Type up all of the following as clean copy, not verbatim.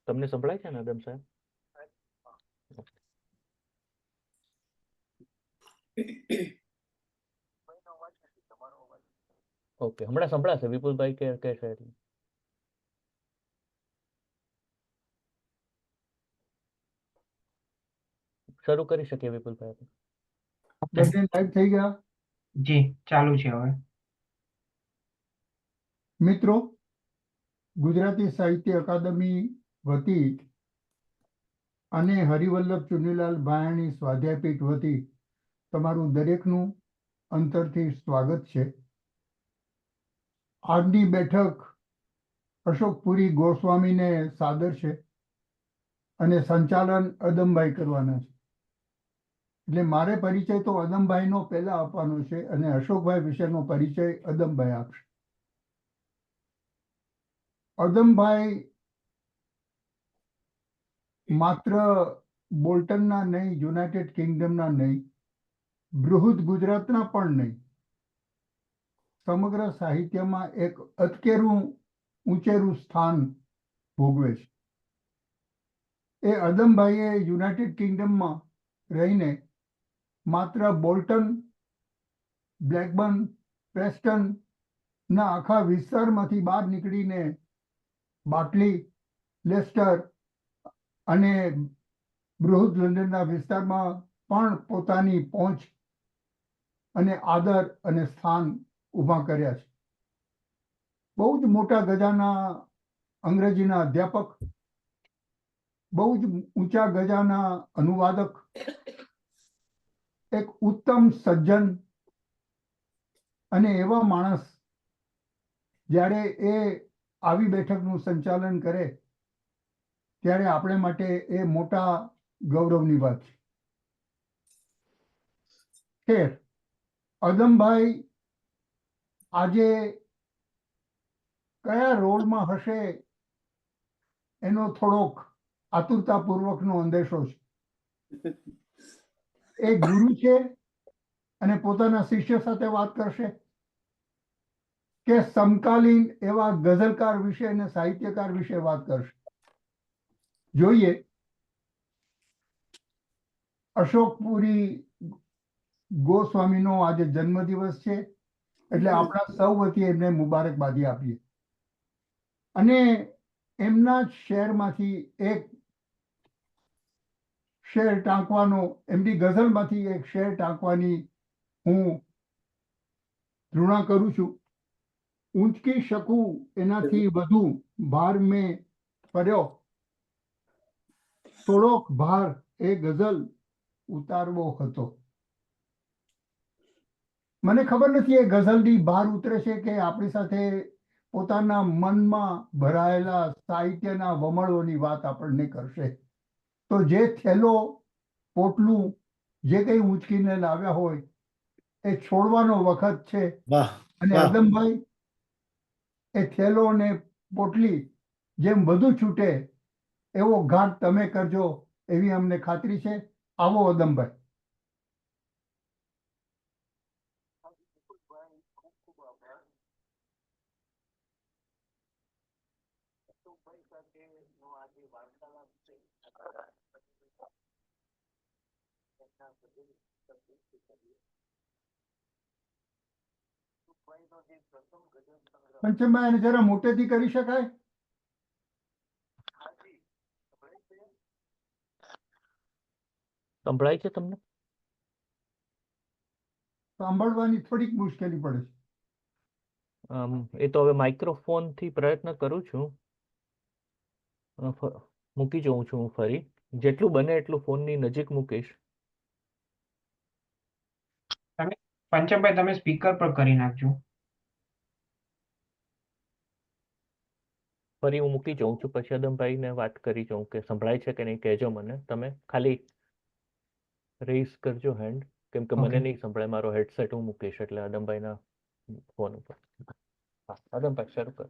તમને સંભળાય છે ને આદમ સાહેબ? ઓકે, હમણાં સંભળાશે. વિપુલભાઈ કે છે એટલે શરૂ કરી શકીએ. વિપુલભાઈ બંને લાઈવ થઈ ગયા? જી ચાલુ છે હવે. મિત્રો, ગુજરાતી સાહિત્ય અકાદમી વતી અને હરિવલ્લભ ચુનીલાલ ભાયાણી સ્વાધ્યાયપીઠ વતી તમારું દરેકનું અંતરથી સ્વાગત છે. આજની બેઠક અશોકપુરી ગોસ્વામીને સાદર છે અને સંચાલન અદમભાઈ કરવાના છે. એટલે મારે પરિચય તો અદમભાઈનો પહેલા આપવાનો છે અને અશોકભાઈ વિશેનો પરિચય અદમભાઈ આપશે. અદમભાઈ માત્ર બોલ્ટનના નહીં, યુનાઇટેડ કિંગડમના નહીં, બૃહદ ગુજરાતના પણ નહીં, સમગ્ર સાહિત્યમાં એક અતકેરું ઊંચેરું સ્થાન ભોગવે છે. એ અદમભાઈએ યુનાઇટેડ કિંગડમમાં રહીને માત્ર બોલ્ટન, બ્લેકબર્ન, પ્રેસ્ટનના આખા વિસ્તારમાંથી બહાર નીકળીને બાટલી, લેસ્ટર અને બૃહદ લંડનના વિસ્તારમાં પણ પોતાની પહોંચ અને આદર અને સ્થાન ઊભા કર્યા છે. બહુ જ મોટા ગજાના અંગ્રેજીના અધ્યાપક, બહુ જ ઊંચા ગજાના અનુવાદક, એક ઉત્તમ સજ્જન અને એવા માણસ જ્યારે એ આવી બેઠકનું સંચાલન કરે ત્યારે આપણે માટે એ મોટા ગૌરવની વાત છે. ખેર, અદમભાઈ આજે કયા રોલમાં હશે એનો થોડોક આતુરતાપૂર્વકનો અંદેશો છે. એ ગુરુ છે અને પોતાના શિષ્ય સાથે વાત કરશે કે સમકાલીન એવા ગઝલકાર વિશે અને સાહિત્યકાર વિશે વાત કરશે. જોઈએ. અશોકપુરી ગોસ્વામીનો આજે જન્મદિવસ છે એટલે આપણા સૌ વતી એમને મુબારકબાદી આપીએ અને એમના જ શહેરમાંથી એક શેર ટાંકવાનો, એમની ગઝલમાંથી એક શેર ટાંકવાની હું ધૃણા કરું છું. ઊંચકી શકું એનાથી વધુ ભાર મેં કર્યો, થોડોક ભાર એ ગઝલ ઉતારવો હતો. મને ખબર નથી એ ગઝલની બહાર ઉતરે છે કે આપણી સાથે પોતાના મનમાં ભરાયેલા સાહિત્યના વમળોની વાત આપણને કરશે. તો જે થેલો, પોટલું જે કંઈ ઊંચકીને લાવ્યા હોય એ છોડવાનો વખત છે. અને અદમભાઈ, એ થેલો ને પોટલી જેમ વધુ છૂટે એવો ઘાટ તમે કરજો એવી અમને ખાતરી છે. આવો અદમભાઈ. પંચમભાઈ, એને જરા મોટેથી કરી શકાય? સંભળાય છે તમને? સાંભળવાની થોડીક મુશ્કેલી પડે છે. એ તો હવે માઇક્રોફોનથી પ્રયત્ન કરું છું. મૂકી જોઉં છું હું ફરી. જેટલું બને એટલું ફોનની નજીક મૂકીશ. પંચમભાઈ તમે સ્પીકર પર કરી નાખજો. ફરી હું મૂકી જોઉં છું, પછી અદમભાઈને વાત કરી જોઉં કે સંભળાય છે કે નહીં. કહેજો મને. તમે ખાલી રેઇઝ કરજો હેન્ડ, કેમ કે મને નહીં સંભળાય. મારો હેડસેટ હું મૂકીશ એટલે અદમભાઈના ફોન ઉપર. હા અદમભાઈ શરૂ કર.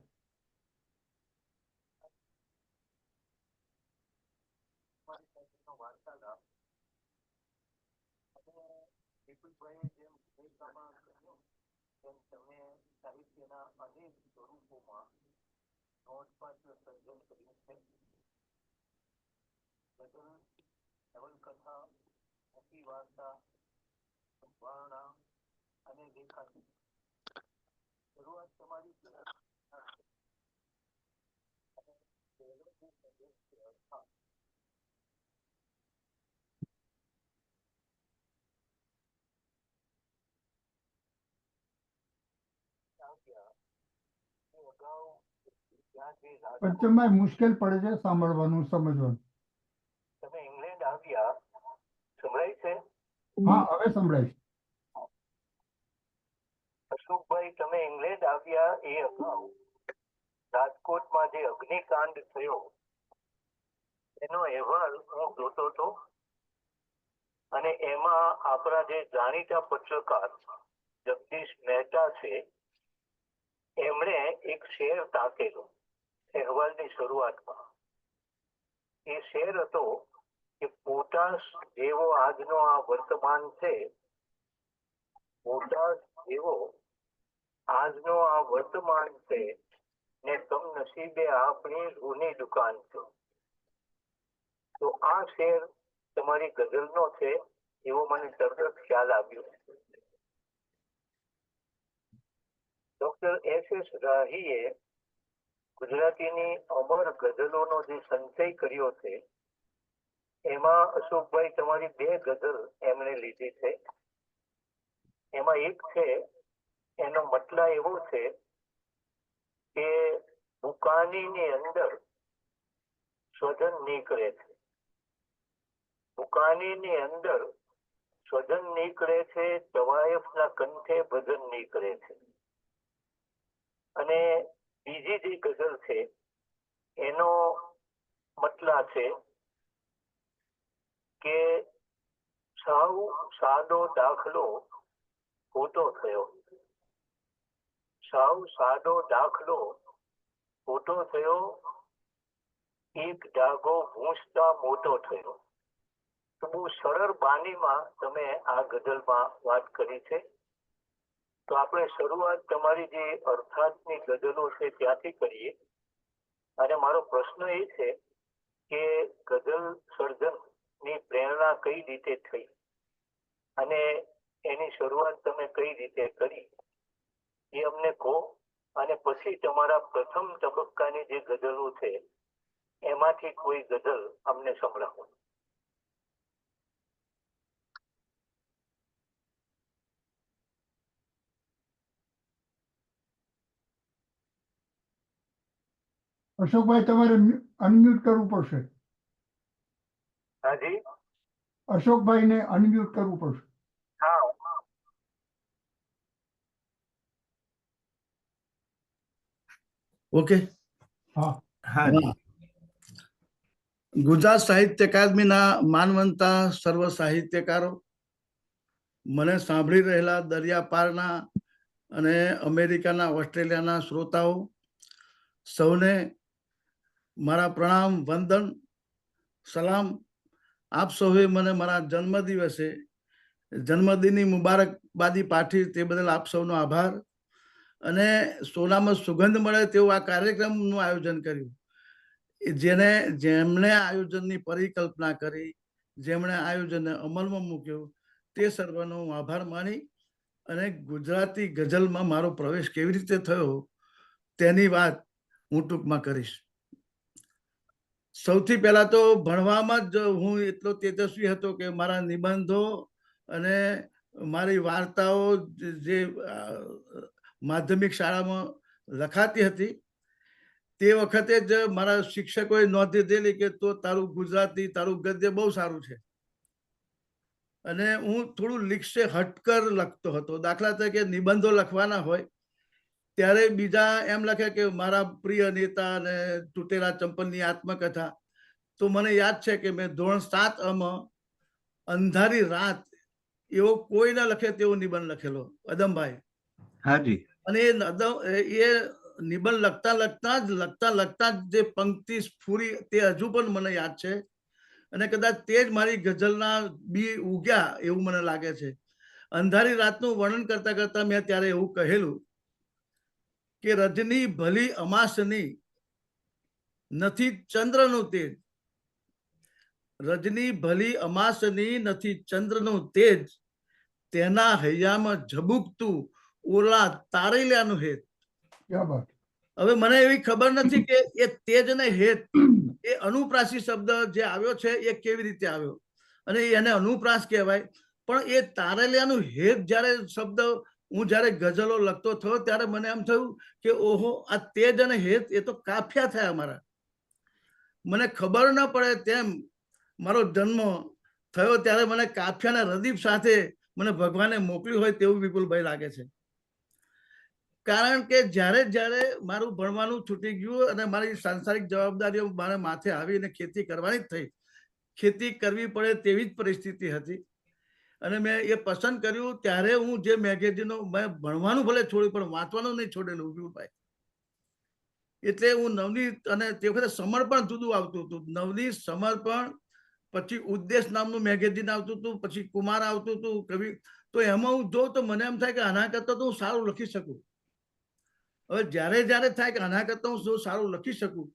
પંચમભાઈ મુશ્કેલ પડે છે સાંભળવાનું, સમજવાનું. તમે ઇંગ્લેન્ડ આવ્યા, સંભળાય છે? હા, હવે સંભળાય છે. અશોકભાઈ, તમે ઇંગ્લેન્ડ આવ્યા એ અગાઉ રાજકોટમાં જે અગ્નિકાંડ થયો એનો અહેવાલ હું જોતો હતો, અને એમાં આપણા જે જાણીતા પત્રકાર જગદીશ મહેતા છે, એમણે એક શેર ટાંકેલો અહેવાલની શરૂઆતમાં. એ શેર હતો કે પોટાશ જેવો આજનો આ વર્તમાન છે, પોટાશ જેવો આજનો આ વર્તમાન છે ને કમનસીબે આપણી રૂની દુકાન છે. તો આ શેર તમારી ગઝલનો છે એવો મને તરત ખ્યાલ આવ્યો. Doctor S.S. રાહીએ ગુજરાતીની અમર ગઝલોનો જે સંચય કર્યો છે એમાં અશોકભાઈ તમારી 2 ગઝલ એમણે લીધી છે. એમાં એક છે, એનો મતલબ એવો છે કે બુકાનીની અંદર સ્વજન નીકળે છે, બુકાનીની અંદર સ્વજન નીકળે છે, તવાયફના કંઠે ભજન નીકળે છે. અને બીજી જે ગઝલ છે એનો મતલબ છે કે સાવ સાદો દાખલો ખોટો થયો, સાવ સાદો દાખલો ખોટો થયો, એક ડાઘો ભૂંસતા મોટો થયો. તો બહુ સરળ બાનીમાં તમે આ ગઝલમાં વાત કરી છે. તો આપણે શરૂઆત તમારી જે અર્થાતની ગઝલો છે ત્યાંથી કરીએ. અને મારો પ્રશ્ન એ છે કે ગઝલ સર્જનની પ્રેરણા કઈ રીતે થઈ અને એની શરૂઆત તમે કઈ રીતે કરી એ અમને કહો, અને પછી તમારા પ્રથમ તબક્કાની જે ગઝલો છે એમાંથી કોઈ ગઝલ અમને સંભળાવો. અશોકભાઈ, તમારે અનમ્યુટ કરવું પડશે. હાજી, અશોકભાઈને અનમ્યુટ કરવું પડશે. હા. ઓકે. હા. હા. ગુજરાત સાહિત્ય અકાદમીના માનવંતા સર્વ સાહિત્યકારો, મને સાંભળી રહેલા દરિયા પારના અને અમેરિકાના, ઓસ્ટ્રેલિયાના શ્રોતાઓ સૌને મારા પ્રણામ, વંદન, સલામ. આપ સૌએ મને મારા જન્મદિવસે જન્મદિનની મુબારકબાદી પાઠવી તે બદલ આપ સૌનો આભાર. અને સોનામાં સુગંધ મળે તેવું આ કાર્યક્રમનું આયોજન કર્યું. જેમણે આયોજનની પરિકલ્પના કરી, જેમણે આયોજનને અમલમાં મૂક્યું, તે સર્વનો હું આભાર માની અને ગુજરાતી ગઝલમાં મારો પ્રવેશ કેવી રીતે થયો તેની વાત હું ટૂંકમાં કરીશ. સૌથી પહેલા તો ભણવામાં જ હું એટલો તેજસ્વી હતો કે મારા નિબંધો અને મારી વાર્તાઓ જે માધ્યમિક શાળામાં લખાતી હતી તે વખતે જ મારા શિક્ષકોએ નોંધ લીધેલી કે તો તારું ગુજરાતી, તારું ગદ્ય બહુ સારું છે. અને હું થોડું લીક્સે હટકર લખતો હતો. દાખલા તરીકે નિબંધો લખવાના હોય ત્યારે બીજા એમ લખે કે મારા પ્રિય નેતા અને તૂટેલા ચંપલની આત્મકથા. તો મને યાદ છે કે મેં ધોરણ 7 અંધારી રાત એવો કોઈ ના લખે તેવો નિબંધ લખેલો, અદમભાઈ. હાજી. અને એ નિબંધ લખતા જ જે પંક્તિ સ્ફુરી તે હજુ પણ મને યાદ છે. અને કદાચ તે જ મારી ગઝલના બી ઉગ્યા એવું મને લાગે છે. અંધારી રાતનું વર્ણન કરતા કરતા મેં ત્યારે એવું કહેલું કે રજની ભલી અમાસની નથી ચંદ્રનું તેજ, રજની ભલી અમાસની નથી ચંદ્રનું તેજ, તેના હૈયામાં ઝબુકતું ઓલા તારેલિયાનું હેત. ક્યાં વાત. હવે મને એવી ખબર નથી કે એ તેજ ને હેત એ અનુપ્રાસી શબ્દ જે આવ્યો છે એ કેવી રીતે આવ્યો અને એને અનુપ્રાસ કહેવાય. પણ એ તારેલિયાનું હેત જ્યારે શબ્દ હું જ્યારે ગઝલો લખતો થયો ત્યારે મને એમ થયું કે ઓહો, આ તેજ અને હેત એ તો કાફિયા થયા મારા. મને ખબર ન પડે તેમ મારો જન્મ થયો ત્યારે મને કાફિયાના રદીફ સાથે મને ભગવાને મોકલ્યું હોય તેવું વિપુલભાઈ લાગે છે. કારણ કે જ્યારે જ્યારે મારું ભણવાનું છૂટી ગયું અને મારી સાંસારિક જવાબદારીઓ મારા માથે આવી અને ખેતી કરવાની જ થઈ, ખેતી કરવી પડે તેવી જ પરિસ્થિતિ હતી અને મેં એ પસંદ કર્યું. ત્યારે હું જે મેગેઝિનો મેં ભણવાનું ભલે છોડ્યું પણ વાંચવાનું નહીં છોડેલું વિપુલભાઈ. એટલે હું નવનીત અને તે વખતે સમર્પણ જુદું આવતું હતું. નવનીત, સમર્પણ, પછી ઉદ્દેશ નામનું મેગેઝિન આવતું હતું, પછી કુમાર આવતું હતું, કવિ. તો એમાં હું જોઉં તો મને એમ થાય કે આના કરતાં તો હું સારું લખી શકું. હવે જ્યારે જ્યારે થાય કે આના કરતાં હું શું સારું લખી શકું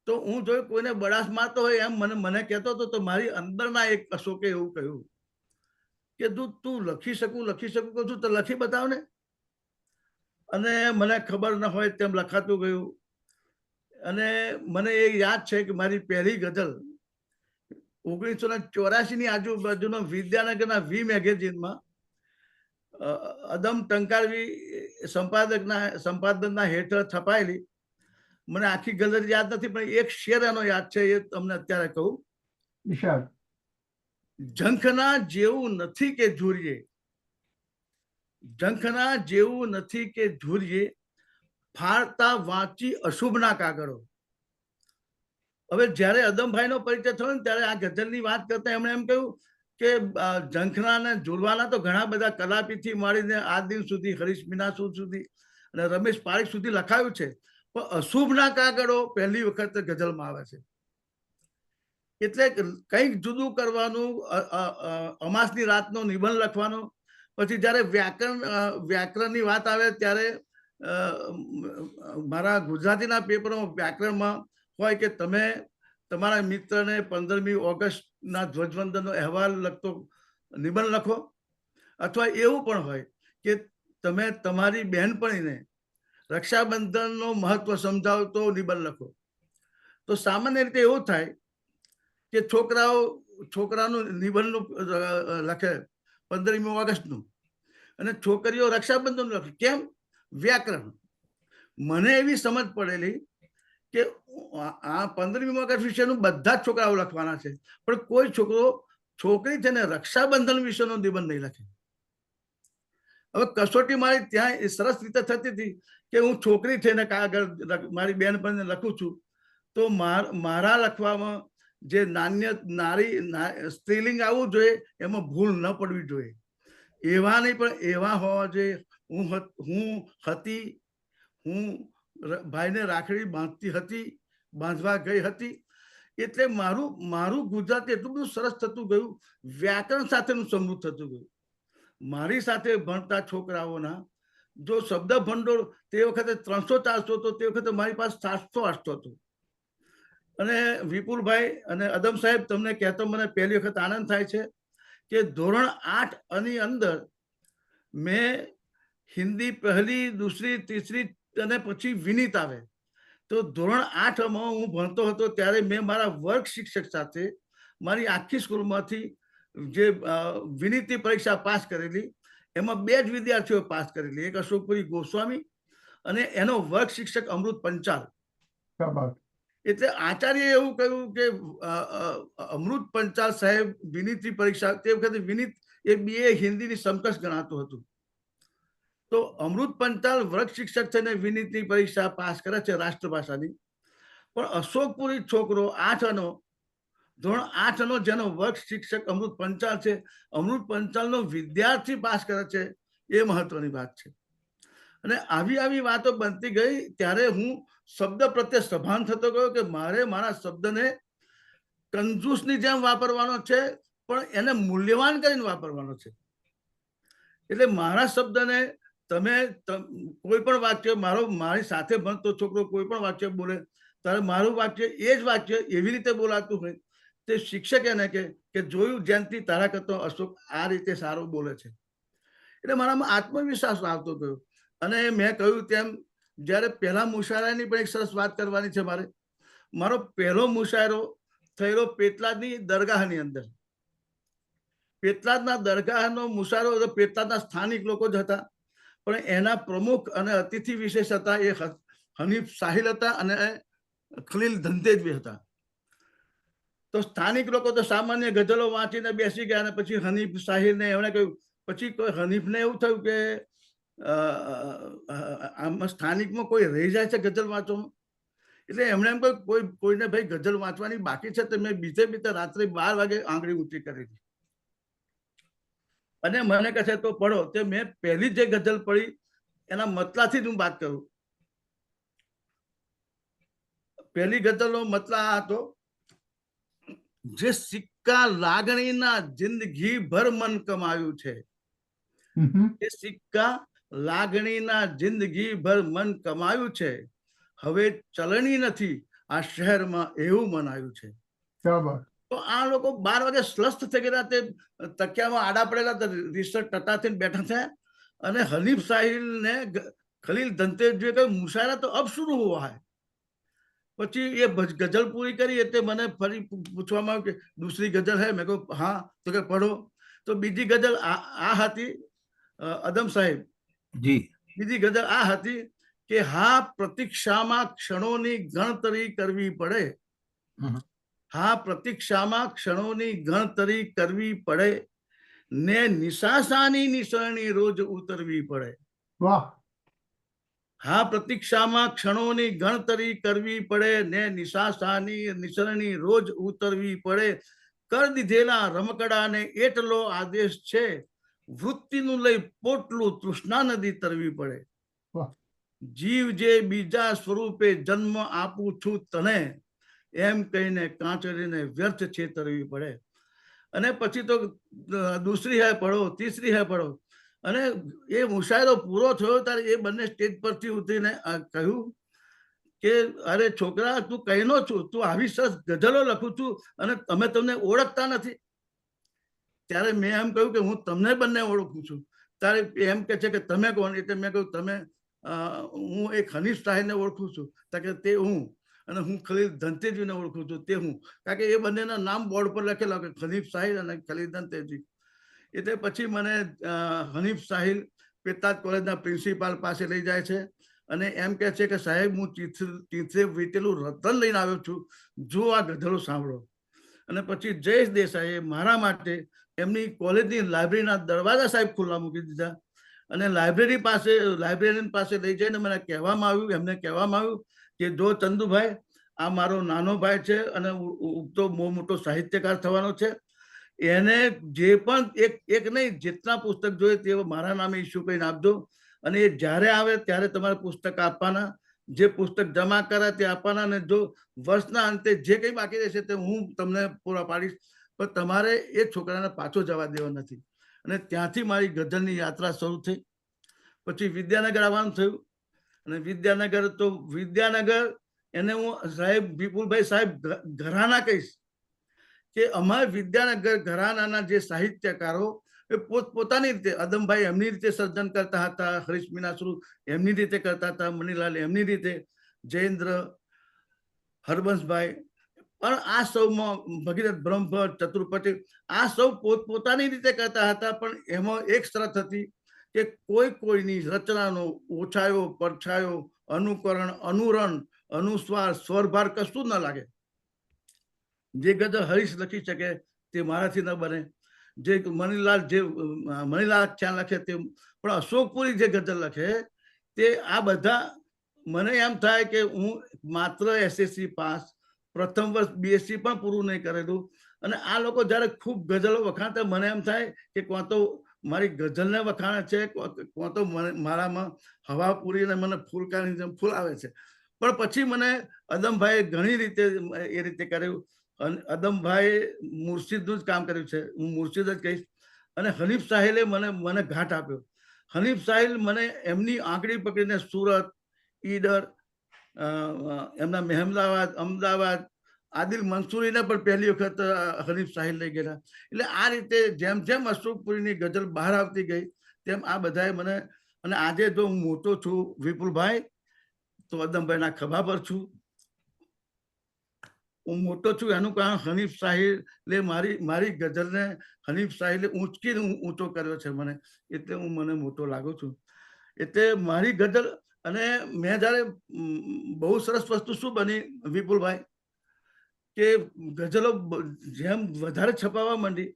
તો હું જોયું કોઈને બળાસ મારતો હોય એમ મને કહેતો હતો. તો મારી અંદરના એક અશોકે એવું કહ્યું કે તું લખી શકું કહું છું તો લખી બતાવ ને. અને મને ખબર ન હોય તેમ લખાતું ગયું. અને મને એ યાદ છે કે મારી પહેલી ગઝલ 1984 ની આજુબાજુનો વિદ્યાનગરના વી મેગેઝિનમાં અદમ ટંકારવી સંપાદનના હેઠળ છપાયેલી. મને આખી ગઝલ યાદ નથી પણ એક શેર એનો યાદ છે, એ તમને અત્યારે કહું. નિશાળ. ઝંખના જેવું નથી કે ઝૂરીએ, ઝંખના જેવું નથી કે ઝૂરીએ, ફાળતા વાંચી અશુભના કાગળો. હવે જ્યારે અદમભાઈનો પરિચય થયો ને ત્યારે આ ગઝલની વાત કરતા એમણે એમ કહ્યું કે ઝંખના ને ઝૂલવાના તો ઘણા બધા કલાપીથી મળીને આ દિન સુધી હરીશ મીનાસુર સુધી અને રમેશ પારેખ સુધી લખાયું છે, પણ અશુભના કાગળો પહેલી વખત ગઝલમાં આવે છે. એટલે કંઈક જુદું કરવાનું, અમાસની રાતનો નિબંધ લખવાનો. પછી જ્યારે વ્યાકરણની વાત આવે ત્યારે મારા ગુજરાતીના પેપરમાં વ્યાકરણમાં હોય કે તમે તમારા મિત્રને 15મી ઓગસ્ટના ધ્વજવંદનનો અહેવાલ લખતો નિબંધ લખો, અથવા એવું પણ હોય કે તમે તમારી બહેનપણીને રક્ષાબંધનનો મહત્વ સમજાવતો નિબંધ લખો. તો સામાન્ય રીતે એવું થાય કે છોકરાનું નિબંધનું લખે 15મી ઓગસ્ટનું અને છોકરીઓ રક્ષાબંધન લખે. કેમ? વ્યાકરણ. મને એવી સમજ પડેલી કે આ 15મી ઓગસ્ટ વિશેનું બધા જ છોકરાઓ લખવાના છે, પણ કોઈ છોકરી થઈને રક્ષાબંધન વિશેનો નિબંધ નહીં લખે. હવે કસોટી મારી ત્યાં સરસ રીતે થતી હતી કે હું છોકરી થઈને કાગળ મારી બહેનપણીને લખું છું તો મારા લખવામાં જે નારી સ્ત્રીલિંગ આવવું જોઈએ એમાં ભૂલ ન પડવી જોઈએ. એવા નહીં પણ એવા હોવા જોઈએ. હું હતી, હું ભાઈને રાખડી બાંધવા ગઈ હતી. એટલે મારું ગુજરાતી એટલું બધું સરસ થતું ગયું, વ્યાકરણ સાથેનું સમૃદ્ધ થતું ગયું. મારી સાથે ભણતા છોકરાઓના જો શબ્દ ભંડોળ તે વખતે 300-400 તો તે વખતે મારી પાસે 700-800 હતું. અને વિપુલભાઈ અને અદમ સાહેબ, તમને કહેતો મને પહેલી વખત આનંદ થાય છે કે ધોરણ 8 ની અંદર મેં હિન્દી પહેલી, દૂસરી, ત્રીસરી અને પછી વિનીત આવે. તો ધોરણ 8માં હું ભણતો હતો ત્યારે મેં મારા વર્ગ શિક્ષક સાથે મારી આખી સ્કૂલમાંથી જે વિનીતની પરીક્ષા પાસ કરેલી એમાં 2 જ વિદ્યાર્થીઓ પાસ કરેલી, એક અશોકપુરી ગોસ્વામી અને એનો વર્ગ શિક્ષક અમૃત પંચાલ. એટલે આચાર્ય એવું કહ્યું કે અમૃત પંચાલ સાહેબ વિનીતની પરીક્ષા, તે વખતે વિનીત એ BA હિન્દીની સમકક્ષ ગણાતું હતું. તો અમૃત પંચાલ વર્ગ શિક્ષક થઈને વિનીતની પરીક્ષા પાસ કરે છે રાષ્ટ્રભાષાની, પણ અશોકપુરી છોકરો ધોરણ 8નો જેનો વર્ગ શિક્ષક અમૃત પંચાલ છે, અમૃત પંચાલનો વિદ્યાર્થી પાસ કરે છે, એ મહત્વની વાત છે. અને આવી વાતો બનતી ગઈ ત્યારે હું શબ્દ પ્રત્યે સભાન થતો ગયો કે મારે મારા શબ્દને કંજૂસની જેમ વાપરવાનો છે, પણ એને મૂલ્યવાન કરીને વાપરવાનો છે. એટલે મારા શબ્દને તમે કોઈ પણ વાક્ય મારી સાથે ભણતો છોકરો કોઈ પણ વાક્ય બોલે ત્યારે મારું વાક્ય એ જ વાક્ય એવી રીતે બોલાતું હોય તે શિક્ષક એને કે જોયું જયંતિ તારા કરતો અશોક આ રીતે સારું બોલે છે. એટલે મારામાં આત્મવિશ્વાસ આવતો ગયો. અને મેં કહ્યું તેમ જ્યારે પહેલા મુશાયરાની પણ એક સરસ વાત કરવાની છે મારે. મારો પહેલો મુશાયરો થયેલો પેટલાદની દરગાહની અંદર. પેટલાદના દરગાહનો મુશાયરો પેટલાદના સ્થાનિક લોકો જ હતા, પણ એના પ્રમુખ અને અતિથિ વિશેષ હતા એ હનીફ સાહિલ હતા અને ખલીલ ધંધેજવી હતા. તો સ્થાનિક લોકો તો સામાન્ય ગઝલો વાંચીને બેસી ગયા અને પછી હનીફ સાહિલને એમણે કહ્યું, પછી કોઈ હનીફને એવું થયું કે આમાં સ્થાનિકમાં કોઈ રહી જાય છે ગઝલ વાંચવામાં. એટલે એમણે એમ કહ્યું કોઈને ભાઈ ગઝલ વાંચવાની બાકી છે, તો મેં બીજે રાત્રે 12 વાગે આંગળી ઊંચી કરી હતી અને મને કહે છે તો પઢો. તે મેં પહેલી જે ગઝલ પડી એના મતલાથી જ હું વાત કરું. પહેલી ગઝલનો મતલા આ હતો, જે સિક્કા લાગણીના જિંદગી ભર મન કમાયું છે. એ સિક્કા લાગણીના જિંદગી ભર મન કમાયું છે, હવે ચલણી નથી આ શહેરમાં એવું મનાયું છે. તો આ લોકો 12 વાગે સ્લસ્થ થઈ ગયા. તે તકિયામાં આડા પડેલા રિસર્ચ ટટા થઈને બેઠા થયા અને હનીફ સાહિલ ને ખલીલ ધંતેજવીએ કહ્યું મુશાયરા તો અબ શુरू હુઆ હૈ. પછી એ ગઝલ પૂરી કરી એટલે મને ફરી પૂછવામાં આવ્યું કે દૂસરી ગઝલ હૈ. મેં કહ્યું હા. તો કે પઢો. તો બીજી ગઝલ આ હતી અદમ સાહેબ જી. બીજી ગઝલ આ હતી કે હા પ્રતીક્ષામાં ક્ષણોની ગણતરી કરવી પડે. હા પ્રતીક્ષામાં ક્ષણોની ગણતરી કરવી પડે ને નિશાસાની નિસરણી રોજ ઉતરવી પડે. વાહ. હા પ્રતીક્ષામાં ક્ષણોની ગણતરી કરવી પડે ને નિશાસાની નિસરણી રોજ ઉતરવી પડે. કર દીધેલા રમકડાને એટલો આદેશ છે, વૃત્તિનું લઈ પોટલું તૃષ્ણા નદી તરવી પડે. જીવ જે બીજા સ્વરૂપે જન્મ આપું છું તને, એમ કહીને કાંચરીને વ્યર્થ છેતરવી પડે. અને પછી તો દૂસરી હૈ પઢો, તીસરી હૈ પઢો. અને એ મુશાયરો પૂરો થયો ત્યારે એ બંને સ્ટેજ પરથી ઉતરીને કહ્યું કે અરે છોકરા તું કહીનો છું, તું આવી સરસ ગઝલો લખું છું અને તમે તમને ઓળખતા નથી. ત્યારે મેં એમ કહ્યું કે હું તમને બંને ઓળખું છું. ત્યારે એમ કે છે કે તમે કોણ? એટલે મેં કહ્યું તમે હું એક હનીફ સાહિલને ઓળખું છું. કે તે હું, અને હું ખલીલ ધંતેજવીને ઓળખું છું તે હું. કારણ કે એ બંનેના નામ બોર્ડ પર લખેલા કે હનીફ સાહિલ અને ખલીલ ધંતેજવી. એટલે પછી મને હનીફ સાહિલ પેટલાદ કોલેજના પ્રિન્સિપાલ પાસે લઈ જાય છે અને એમ કહે છે કે સાહેબ હું તીર્થે વીટેલું રતન લઈને આવ્યો છું, જો આ ગઝલો સાંભળો. અને પછી જયેશ દેસાઈએ મારા માટે એમની કોલેજની લાઇબ્રેરીના દરવાજા સાહેબ ખુલ્લા મૂકી દીધા અને લાઇબ્રેરિયન પાસે લઈ જઈને મને કહેવામાં આવ્યું, એમને કહેવામાં આવ્યું કે જો ચંદુભાઈ આ મારો નાનો ભાઈ છે અને ઉગતો બહુ મોટો સાહિત્યકાર થવાનો છે, એને જે પણ એક નહીં જેટલા પુસ્તક જોઈએ તે મારા નામે ઇસ્યુ કરીને આપજો અને એ જ્યારે આવે ત્યારે તમારે પુસ્તક આપવાના. જે પુસ્તક જમા કર્યા તે આપવાના અને જો વર્ષના અંતે જે કંઈ બાકી રહેશે તે હું તમને પૂરા પાડીશ, પણ તમારે એ છોકરાને પાછો જવા દેવો નથી. અને ત્યાંથી મારી ગઝલની યાત્રા શરૂ થઈ. પછી વિદ્યાનગર આવવાનું થયું અને વિદ્યાનગર એને હું સાહેબ વિપુલભાઈ સાહેબ ઘરાના કહીશ કે અમારે વિદ્યાનગર ઘરાનાના જે સાહિત્યકારો એ પોતપોતાની રીતે, અદમભાઈ એમની રીતે સર્જન કરતા હતા, હરીશ મીનાસરુ એમની રીતે કરતા હતા, મનીલાલ એમની રીતે, જયેન્દ્ર, હરબંશભાઈ, પણ આ સૌમાં ભગીરથ બ્રહ્મભટ્ટ, ચતુર પટેલ, આ સૌ પોતપોતાની રીતે કરતા હતા. પણ એમાં એક શરત હતી કે કોઈની રચનાનો ઓછાયો, પડછાયો, અનુકરણ, અનુરણ, અનુસ્વાર, સ્વરભાર કશું ન લાગે. જે ગઝલ હરીશ લખી શકે તે મારાથી ન બને, જે મનીલાલ ખ્યાલ લખે તે, પણ અશોકપુરી જે ગઝલ લખે તે આ બધા મને એમ થાય કે હું માત્ર SSC પાસ, પ્રથમ વર્ષ BSc પણ પૂરું નહીં કરેલું અને આ લોકો જ્યારે ખૂબ ગઝલો વખાણતા મને એમ થાય કે કોણ તો મારી ગઝલને વખાણે છે, કોણ તો મારામાં હવા પૂરીને મને ફૂલકાની જેમ ફૂલ આવે છે. પણ પછી મને અદમભાઈએ ઘણી રીતે એ રીતે કર્યું. અદમભાઈ મુર્શિદનું જ કામ કર્યું છે, હું મુર્શિદ જ કહીશ. અને હનીફ સાહિલે મને ઘાટ આપ્યો. હનીફ સાહિલ મને એમની આંગળી પકડીને સુરત, ઈડર, એમના મહેમદાવાદ, અમદાવાદ આદિલ મંસૂરીને પણ પહેલી વખત હરીફ સાહિલ લઈ ગયેલા. એટલે આ રીતે જેમ જેમ અશોકપુરીની ગઝલ બહાર આવતી ગઈ તેમ આ બધાએ મને, અને આજે જો હું મોટો છું વિપુલભાઈ તો અદમભાઈના ખભા પર છું. હું મોટો છું એનું કારણ હનીફ સાહિલે મારી ગઝલને હનીફ સાહિલે ઊંચકીને ઊંચો કર્યો છે મને, એટલે હું મને મોટો લાગુ છું. એટલે મારી ગઝલ, અને મેં જ્યારે બહુ સરસ વસ્તુ શું બની વિપુલભાઈ કે ગઝલો જેમ વધારે છપાવા માંડી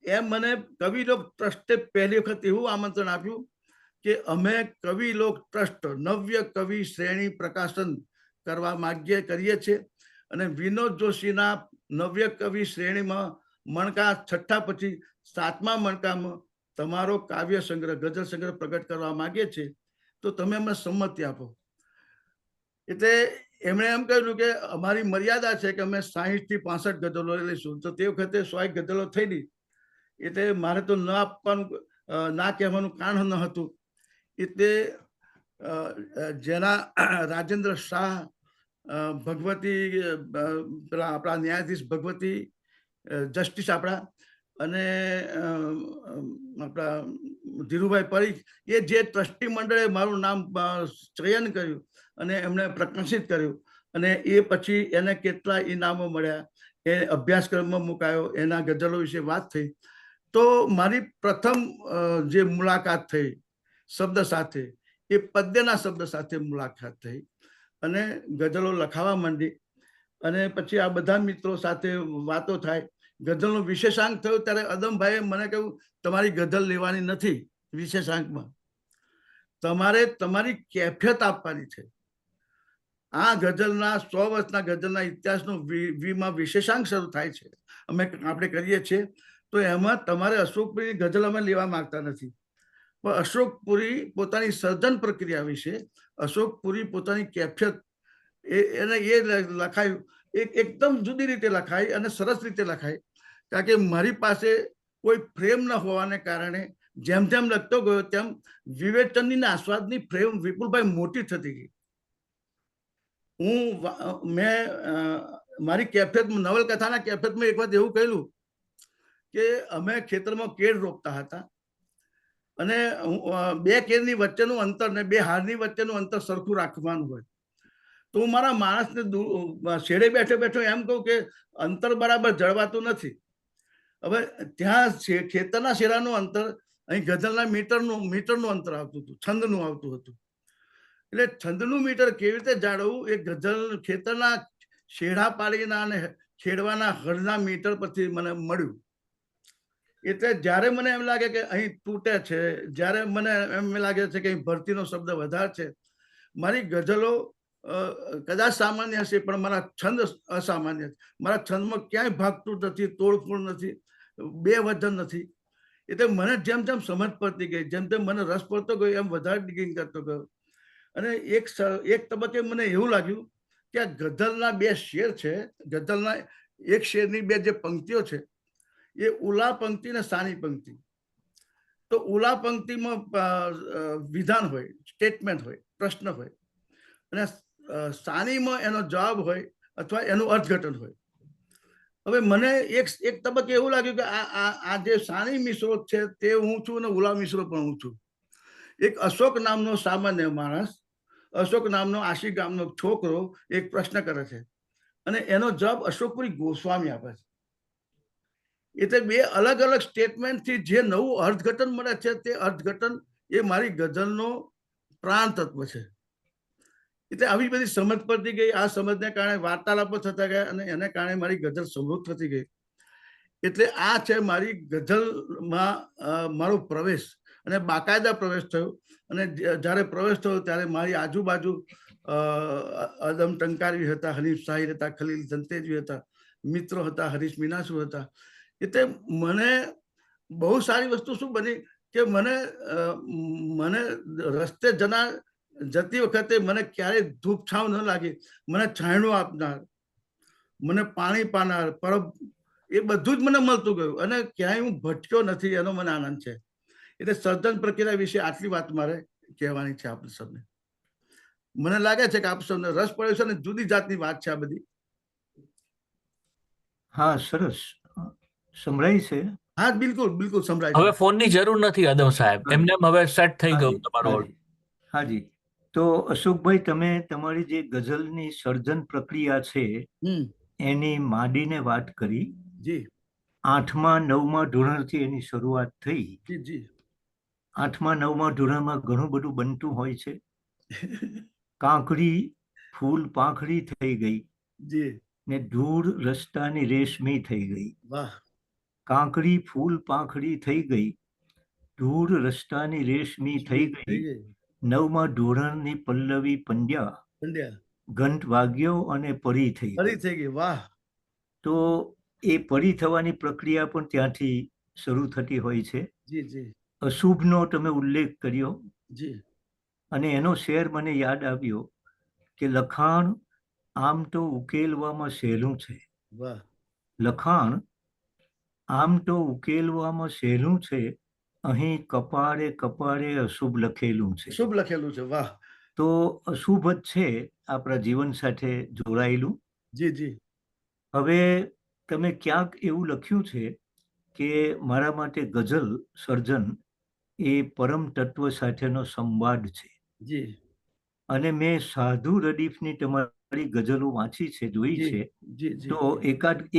એમ મને કવિલોક ટ્રસ્ટે પહેલી વખત એવું આમંત્રણ આપ્યું કે અમે કવિલોક ટ્રસ્ટ નવ્ય કવિ શ્રેણી પ્રકાશન કરવા કરીએ છીએ, અને વિનોદ જોશીના નવ્ય કવિ શ્રેણીમાં મણકા 6 પછી 7મા મણકામાં તમારો કાવ્ય સંગ્રહ ગઝલ સંગ્રહ પ્રગટ કરવા માંગીએ છીએ, તો તમે અમને સંમતિ આપો. એટલે એમણે એમ કહ્યું કે અમારી મર્યાદા છે કે અમે 60 થી 65 ગઝલો લઈશું. તો તે વખતે 100 ગઝલો થઈ ગઈ, એટલે મારે તો ન આપવાનું, ના કહેવાનું કારણ ન હતું. એટલે જેના રાજેન્દ્ર શાહ, ભગવતી, પેલા આપણા ન્યાયાધીશ ભગવતી, જસ્ટિસ આપણા, અને આપણા ધીરુભાઈ પરીખ, એ જે ટ્રસ્ટી મંડળે મારું નામ ચયન કર્યું અને એમણે પ્રકાશિત કર્યું, અને એ પછી એને કેટલા ઇનામો મળ્યા, એ અભ્યાસક્રમમાં મુકાયો, એના ગઝલો વિશે વાત થઈ. તો મારી પ્રથમ જે મુલાકાત થઈ શબ્દ સાથે, એ પદ્યના શબ્દ સાથે મુલાકાત થઈ, અને ગઝલો લખાવા માંડી. અને પછી આ બધા મિત્રો સાથે વાતો થાય, ગઝલનો વિશેષાંક થયો ત્યારે અદમભાઈએ મને કહ્યું તમારી ગઝલ લેવાની નથી વિશેષાંકમાં, તમારે તમારી કેફિયત આપવાની છે. આ ગઝલના 100 વર્ષના ગઝલના ઇતિહાસનો વીમાં વિશેષાંક શરૂ થાય છે, આપણે કરીએ છીએ, તો એમાં તમારે અશોકપુરીની ગઝલ અમે લેવા માંગતા નથી. પણ અશોકપુરી પોતાની સર્જન પ્રક્રિયા વિશે, અશોકપુરી પોતાની કેફિયત, એને એ લખાયું, એકદમ જુદી રીતે લખાય અને સરસ રીતે લખાય. કારણ કે મારી પાસે કોઈ ફ્રેમ ન હોવાને કારણે જેમ જેમ લખતો ગયો તેમ વિવેચનની આસ્વાદની ફ્રેમ વિપુલભાઈ મોટી થતી ગઈ. મેં મારી કેફિયતમાં, નવલકથાના કેફિયતમાં એક વખત એવું કહેલું કે અમે ખેતરમાં કેળ રોપતા હતા, અને 2 કેળની વચ્ચેનું અંતર ને 2 હારની વચ્ચેનું અંતર સરખું રાખવાનું હોય. તો હું મારા માણસને શેડે બેઠો બેઠો એમ કહું કે અંતર બરાબર જળવાતું નથી. હવે ત્યાં ખેતરના શેરાનું અંતર, અહીં ગઝલના મીટરનું અંતર આવતું હતું, છંદનું આવતું હતું. એટલે છંદનું મીટર કેવી રીતે જાળવવું એ ગઝલ ખેતરના શેઢા પાડીના અને ખેડવાના હળના મીટર પરથી મને મળ્યું. એટલે જ્યારે મને એમ લાગે કે અહીં તૂટે છે, જ્યારે મને એમ લાગે છે કે અહીં ભરતીનો શબ્દ વધારે છે, મારી ગઝલો કદાચ સામાન્ય હશે પણ મારા છંદ અસામાન્ય છે. મારા છંદમાં ક્યાંય ભાગતું નથી, તોડફોડ નથી, 2 વજન નથી. એટલે મને જેમ જેમ સમજ પડતી ગઈ, જેમ જેમ મને રસ પડતો ગયો, એમ વધારે ડિગિંગ કરતો ગયો. અને એક તબક્કે મને એવું લાગ્યું કે આ ગઝલના 2 શેર છે, ગઝલના એક શેરની 2 જે પંક્તિઓ છે, એ ઉલા પંક્તિ ને સાની પંક્તિ. તો ઉલા પંક્તિમાં વિધાન હોય, સ્ટેટમેન્ટ હોય, પ્રશ્ન હોય, અને સાનીમાં એનો જવાબ હોય અથવા એનું અર્થઘટન હોય. હવે મને એક તબક્કે એવું લાગ્યું કે આ જે સાની મિશ્રો છે તે હું છું, અને ઉલા મિશ્રો પણ હું છું. એક અશોક નામનો સામાન્ય માણસ, અશોક નામનો આશી ગામનો છોકરો એક પ્રશ્ન કરે છે, અને એનો જવાબ અશોકપુરી ગોસ્વામી આપે છે. એટલે 2 અલગ અલગ સ્ટેટમેન્ટથી જે નવું અર્થઘટન મળે છે, તે અર્થઘટન એ મારી ગઝલનો પ્રાણ તત્વ છે. એટલે આવી બધી સમજ પડતી ગઈ. આ સમજને કારણે વાર્તાલાપો થતા ગયા, અને એને કારણે મારી ગઝલ સમૃદ્ધ થતી ગઈ. એટલે આ છે મારી ગઝલમાં મારો પ્રવેશ, અને બાકાયદા પ્રવેશ થયો. અને જ્યારે પ્રવેશ થયો ત્યારે મારી આજુબાજુ અદમ ટંકારવી હતા, હનીફ સાહિર હતા, ખલીલ જંતેજવી હતા, મિત્રો હતા, હરીશ મીનાસુ હતા. એટલે મને બહુ સારી વસ્તુ શું બની કે મને રસ્તે જતી વખતે મને ક્યારેય ધૂપ છાંવ ન લાગી. મને છાંયડું આપનાર, મને પાણી પાનાર, પરબ, એ બધું જ મને મળતું ગયું, અને ક્યાંય હું ભટક્યો નથી, એનો મને આનંદ છે. એટલે સર્જન પ્રક્રિયા વિશે આટલી વાત મારે કહેવાની છે આપ સૌને. મને લાગે છે કે આપ સૌને રસ પડ્યો છે, અને જુદી જાતની વાત છે આ બધી. હા, સરસ. સંભળાય છે? હા, બિલકુલ બિલકુલ સંભળાય હવે છે. ફોનની જરૂર નથી આદમ સાહેબ, હા. એમને એમ હવે સેટ થઈ ગયું હાજી, તમારું. હાજી, હાજી. તો અશોકભાઈ, તમે તમારી જે ગઝલની સર્જન પ્રક્રિયા છે હમ. એની માંડીને વાત કરી. જી 8મા 9મા ધોરણથી એની શરૂઆત થઈ. જી જી 8મા 9મા ધોરણમાં ઘણું બધું બનતું હોય છે. કાંકરી ફૂલ પાંખડી થઈ ગઈ જી. ને દૂર રસ્તાની રેશમી થઈ ગઈ. વાહ. કાંકરી ફૂલ પાંખડી થઈ ગઈ, દૂર રસ્તાની રેશમી થઈ ગઈ. 9મા ધોરણની પલ્લવી પંડ્યા, પંડ્યા ઘંટ વાગ્યો અને પરી થઈ ગઈ. ફરી થઈ ગઈ. વાહ. તો એ પરી થવાની પ્રક્રિયા પણ ત્યાંથી શરૂ થતી હોય છે. જી જી અશુભનો તમે ઉલ્લેખ કર્યો જી. અને એનો શેર મને યાદ આવ્યો કે લખાણ આમ તો ઉકેલવામાં સહેલું છે. વાહ. લખાણ આમ તો ઉકેલવામાં સહેલું છે, અહીં કપાળે કપાળે અશુભ લખેલું છે. શુભ લખેલું છે. વાહ. તો અશુભ જ છે આપણા જીવન સાથે જોડાયેલું. જી જી હવે તમે ક્યાંક એવું લખ્યું છે કે મારા માટે ગઝલ સર્જન એ પરમ તત્વ સાથેનો સંવાદ છે. જી અને મેં સાધુ રદીફની તમારી ગઝલો વાંચી છે, જોઈ જી છે. જી જી. તો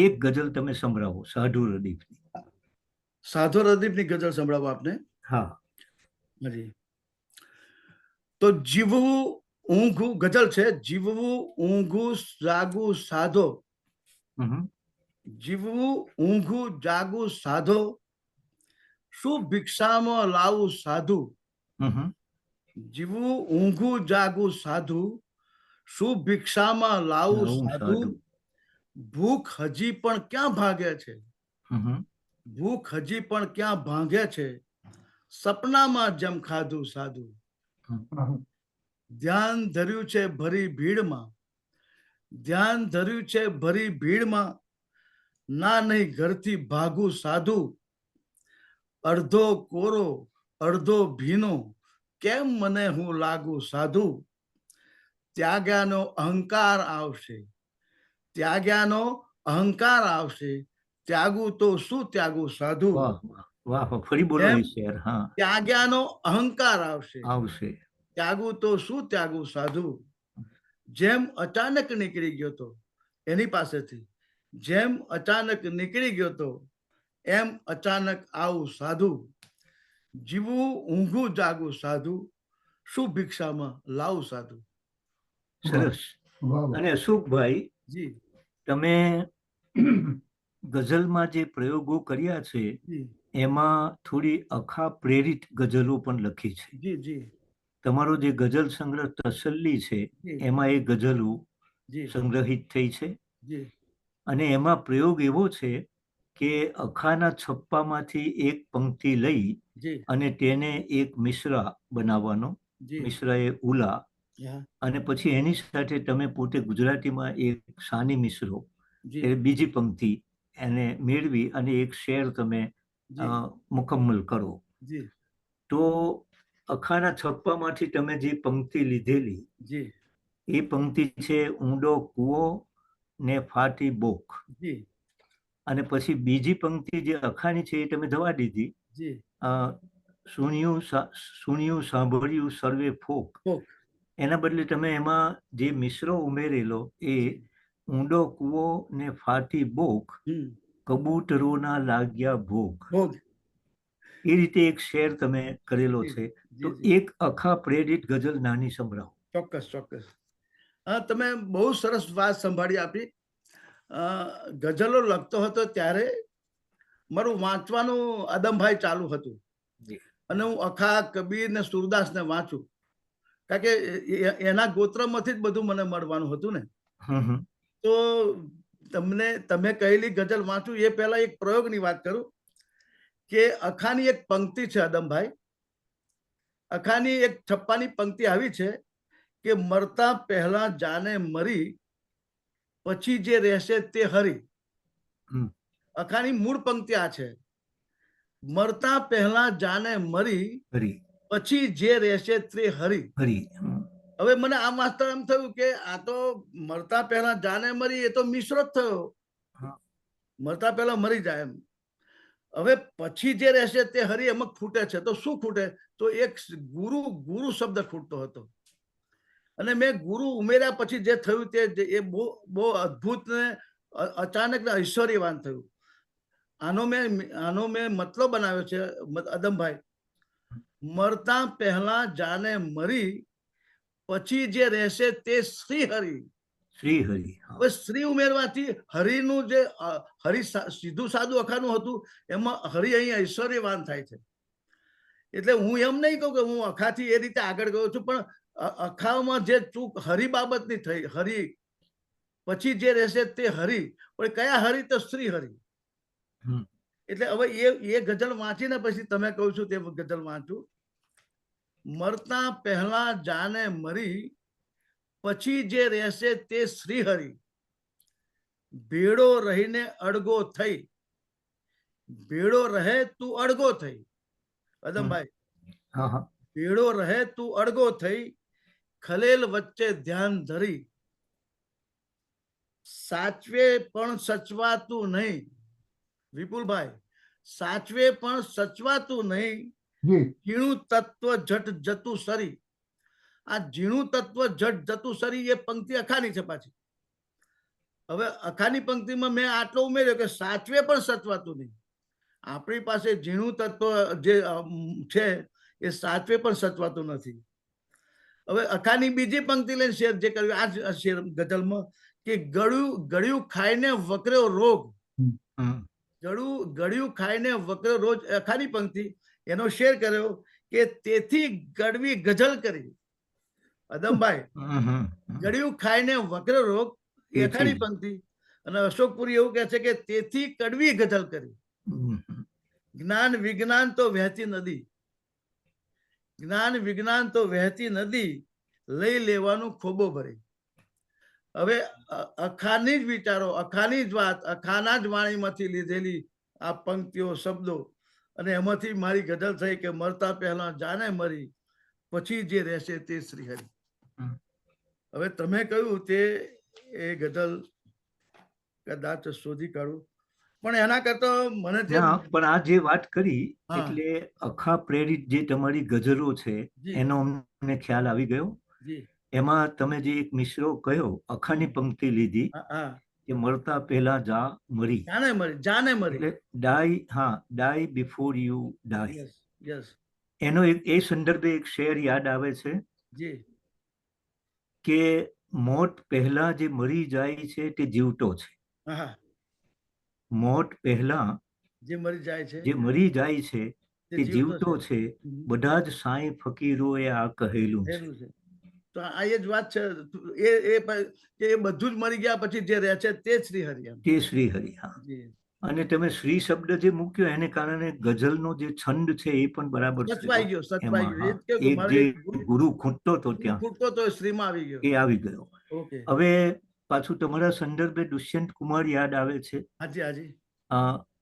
એક ગઝલ તમે સંભળાવો સાધુ રદીફની. સાધુ રદીપની ગઝલ સંભળાવો આપને. હા. જી. તો જીવવું ઊંઘું ગઝલ છે. જીવવું ઊંઘું જાગું સાધો, હમ. જીવવું ઊંઘું જાગું સાધો, શું ભિક્ષામાં લાવું સાધુ. હમ. જીવવું ઊંઘું જાગું સાધુ, શું ભિક્ષામાં લાવું લાવું સાધુ. સાધુ. ભૂખ હજી પણ ક્યાં ભાગે છે, હમ. ભૂખ હજી પણ ક્યાં ભાંગે છે, સપનામાં જેમ ખાધું સાધુ. ધ્યાન ધર્યું છે ભરી ભીડમાં, ધ્યાન ધર્યું છે ભરી ભીડમાં, ના નહીં ઘરથી ભાગું સાધુ. અડધો કોરો અડધો ભીનો, કેમ મને હું લાગુ સાધુ. ત્યાગ્યાનો અહંકાર આવશે, ત્યાગ્યાનો અહંકાર આવશે, ત્યાગું તો શું ત્યાગું સાધુ. વાહ વાહ વાહ, ફરી બોલો એમ એ શેર. હા, ત્યાગ્યાનો અહંકાર આવશે, આવશે. ત્યાગું તો શું ત્યાગું સાધુ. જેમ અચાનક નીકળી ગયો તો એની પાસેથી, જેમ અચાનક નીકળી ગયો તો એમ અચાનક આવું સાધુ. જીવવું ઊંઘું જાગું સાધુ, શું ભિક્ષામાં લાવું સાધુ. સરસ. વાહ વાહ. અને અશોકભાઈ, જી તમે ગઝલમાં જે પ્રયોગો કર્યા છે જી એમાં થોડી અખા પ્રેરિત ગઝલો પણ લખી છે. જી જી તમારો જે ગઝલ સંગ્રહ તસલ્લી છે જી એમાં એ ગઝલો જી સંગ્રહિત થઈ છે. જી અને એમાં પ્રયોગ એવો છે કે અખાના છપ્પામાંથી એક પંક્તિ લઈ જી અને તેને એક મિશ્રા બનાવવાનો. જી. મિશ્રા એ ઉલા, હા અને પછી એની સાથે તમે પોતે ગુજરાતીમાં એક સાની મિશ્રો, જી એ બીજી પંક્તિ એને મેળવી અને એક શેર તમે જી મુકમ્મલ કરો. જી તો અખાના છપ્પામાંથી તમે જે પંક્તિ લીધેલી જી એ પંક્તિ છે ઊંડો કૂવો ને ફાટી બોક. જી અને પછી બીજી પંક્તિ જે અખાની છે એ તમે જવા દીધી. જી. સુણ્યું સાંભળ્યું સર્વે ફોક. કોક. એના બદલે તમે એમાં જે મિશ્રો ઉમેરેલો એ ઊંડો કૂવો ને ફાટી બોક, કબૂતરોના લાગ્યા ભોગ. ભોગ. એ રીતે એક શેર તમે કરેલો જી, છે. જી, તો જી. એક અખા પ્રેરિત ગઝલ નાની સંભળાવો. ચોક્કસ ચોક્કસ. હા, તમે બહુ સરસ વાત સંભાળી આપી. ગઝલો લખતો હતો ત્યારે મારું વાંચવાનું આદમભાઈ ચાલુ હતું. અને હું અખા કબીર ને સુરદાસ ને વાંચું, કારણ કે એના ગોત્રમાંથી જ બધું મને મળવાનું હતું ને. તો તમે કહેલી ગઝલ વાંચું એ પહેલા એક પ્રયોગની વાત કરું કે અખાની એક પંક્તિ છે આદમભાઈ, અખાની એક છપ્પાની પંક્તિ આવી છે કે મરતા પહેલા જાને મરી, પછી જે રહેશે તે હરી. અખાની મૂળ પંક્તિ આ છે, મરતા પહેલા જાને મરી, પછી જે રહેશે તે હરી. હવે મને આ માસ્ટર એમ થયું કે આ તો મરતા પહેલા જાને મરી એ તો મિશ્ર જ થયો. મરતા પહેલા મરી જાય એમ. હવે પછી જે રહેશે તે હરિ એમાં ખૂટે છે. તો શું ખૂટે? તો એક ગુરુ ગુરુ શબ્દ ખૂટતો હતો. અને મેં ગુરુ ઉમેર્યા પછી જે થયું તે એ બહુ બહુ અદ્ભુત ને અચાનક ને ઐશ્વર્યવાન થયું. આનો મેં મતલબ બનાવ્યો છે અદમભાઈ, મરતા પહેલા જાને મરી, પછી જે રહેશે તે શ્રી હરિ. શ્રી હરિ. હા. હવે શ્રી ઉમેરવાથી હરિનું જે હરિ સીધું સાદું અખાનું હતું એમાં હરિ અહીં ઐશ્વર્યવાન થાય છે. એટલે હું એમ નહીં કહું કે હું અખાથી એ રીતે આગળ ગયો છું, પણ અખામાં જે ચૂક હરિ બાબતની થઈ, હરિ પછી જે રહેશે તે હરિ, પણ કયા હરિ? તો શ્રી હરિ. એટલે હવે એ ગઝલ વાંચીને પછી તમે કહું છું તે ગઝલ વાંચું. મરતા પહેલા જાને મરી, પછી જે રહેશે તે શ્રી હરિ. ભેડો રહીને અડગો થઈ, ભેડો રહે તું અડગો થઈ. અદમભાઈ, ભેડો રહે તું અડગો થઈ, ખલેલ વચ્ચે ધ્યાન ધરી, સાચવે પણ સચવાતું નહીં. વિપુલભાઈ, સાચવે પણ સચવાતું નહીં, ઝીણું તત્વ જટ જતું સરી. આ ઝીણું તત્વ જટ જતું સરી એ પંક્તિ અખાની છે પાછી. હવે અખાની પંક્તિમાં મેં આટલો ઉમેર્યો કે સાચવે પણ સચવાતું નહીં. આપણી પાસે ઝીણું તત્વ જે છે એ સાચવે પણ સચવાતું નથી. હવે અખાની બીજી પંક્તિ લઈને શેર જે કર્યું આ શેર ગઝલમાં કે ગળ્યું ખાઈને વકર્યો રોગ. ગળ્યું ખાઈને વકર્યો રોજ, અખાની પંક્તિ. એનો શેર કર્યો કે તેથી ગળવી ગઝલ કરી. અદમભાઈ, ગળ્યું ખાઈને વકર્યો રોગ એ અખાની પંક્તિ. અને અશોકપુરી એવું કહે છે કે તેથી કડવી ગઝલ કરી. જ્ઞાન વિજ્ઞાન તો વહેતી નદી, જ્ઞાન વિજ્ઞાન તો વહેતી નદી, લઈ લેવાનું ખોબો ભરી. હવે અખાની જ વિચારો, અખાની જ વાત, અખાના જ વાણીમાંથી લીધેલી આ પંક્તિઓ, શબ્દો, અને એમાંથી મારી ગઝલ થઈ કે મરતા પહેલા જાને મરી, પછી જે રહેશે તે શ્રી હરિ. હવે તમે કહ્યું તે એ ગઝલ કદાચ શોધી કાઢું, પણ એના કરતા મને પણ આ જે વાત કરી એટલે અખા પ્રેરિત જે તમારી ગઝલો છે એનો અમને ખ્યાલ આવી ગયો. એમાં તમે જે એક મિશ્રો કયો, અખાની પંક્તિ લીધી કે મરતા પહેલા જા મરી, જાને મરી, એટલે ડાઈ, હા, ડાઈ બિફોર યુ ડાઈ. એનો એ સંદર્ભે એક શેર યાદ આવે છે કે મોત પહેલા જે મરી જાય છે તે જીવતો છે. મોત પહેલા જે મરી જાય છે તે જીવતો છે. બધા જ સાંઈ ફકીરોએ આ કહેલું છે. તો આ એ જ વાત છે. એ બધું જ મરી ગયા પછી જે રહે છે તે શ્રી હરિ. તે શ્રી હરિ. હા. અને તમે શ્રી શબ્દ જે મૂક્યો એને કારણે ગઝલનો જે છંદ છે એ પણ બરાબર સચવાઈ ગયો. એક જે ગુરુ ખૂટતો હતો ત્યાં ખૂટતો તો શ્રીમાં આવી ગયો, એ આવી ગયો. હવે પાછું તમારા સંદર્ભે દુષ્યંત કુમાર યાદ આવે છે. હાજી હાજી.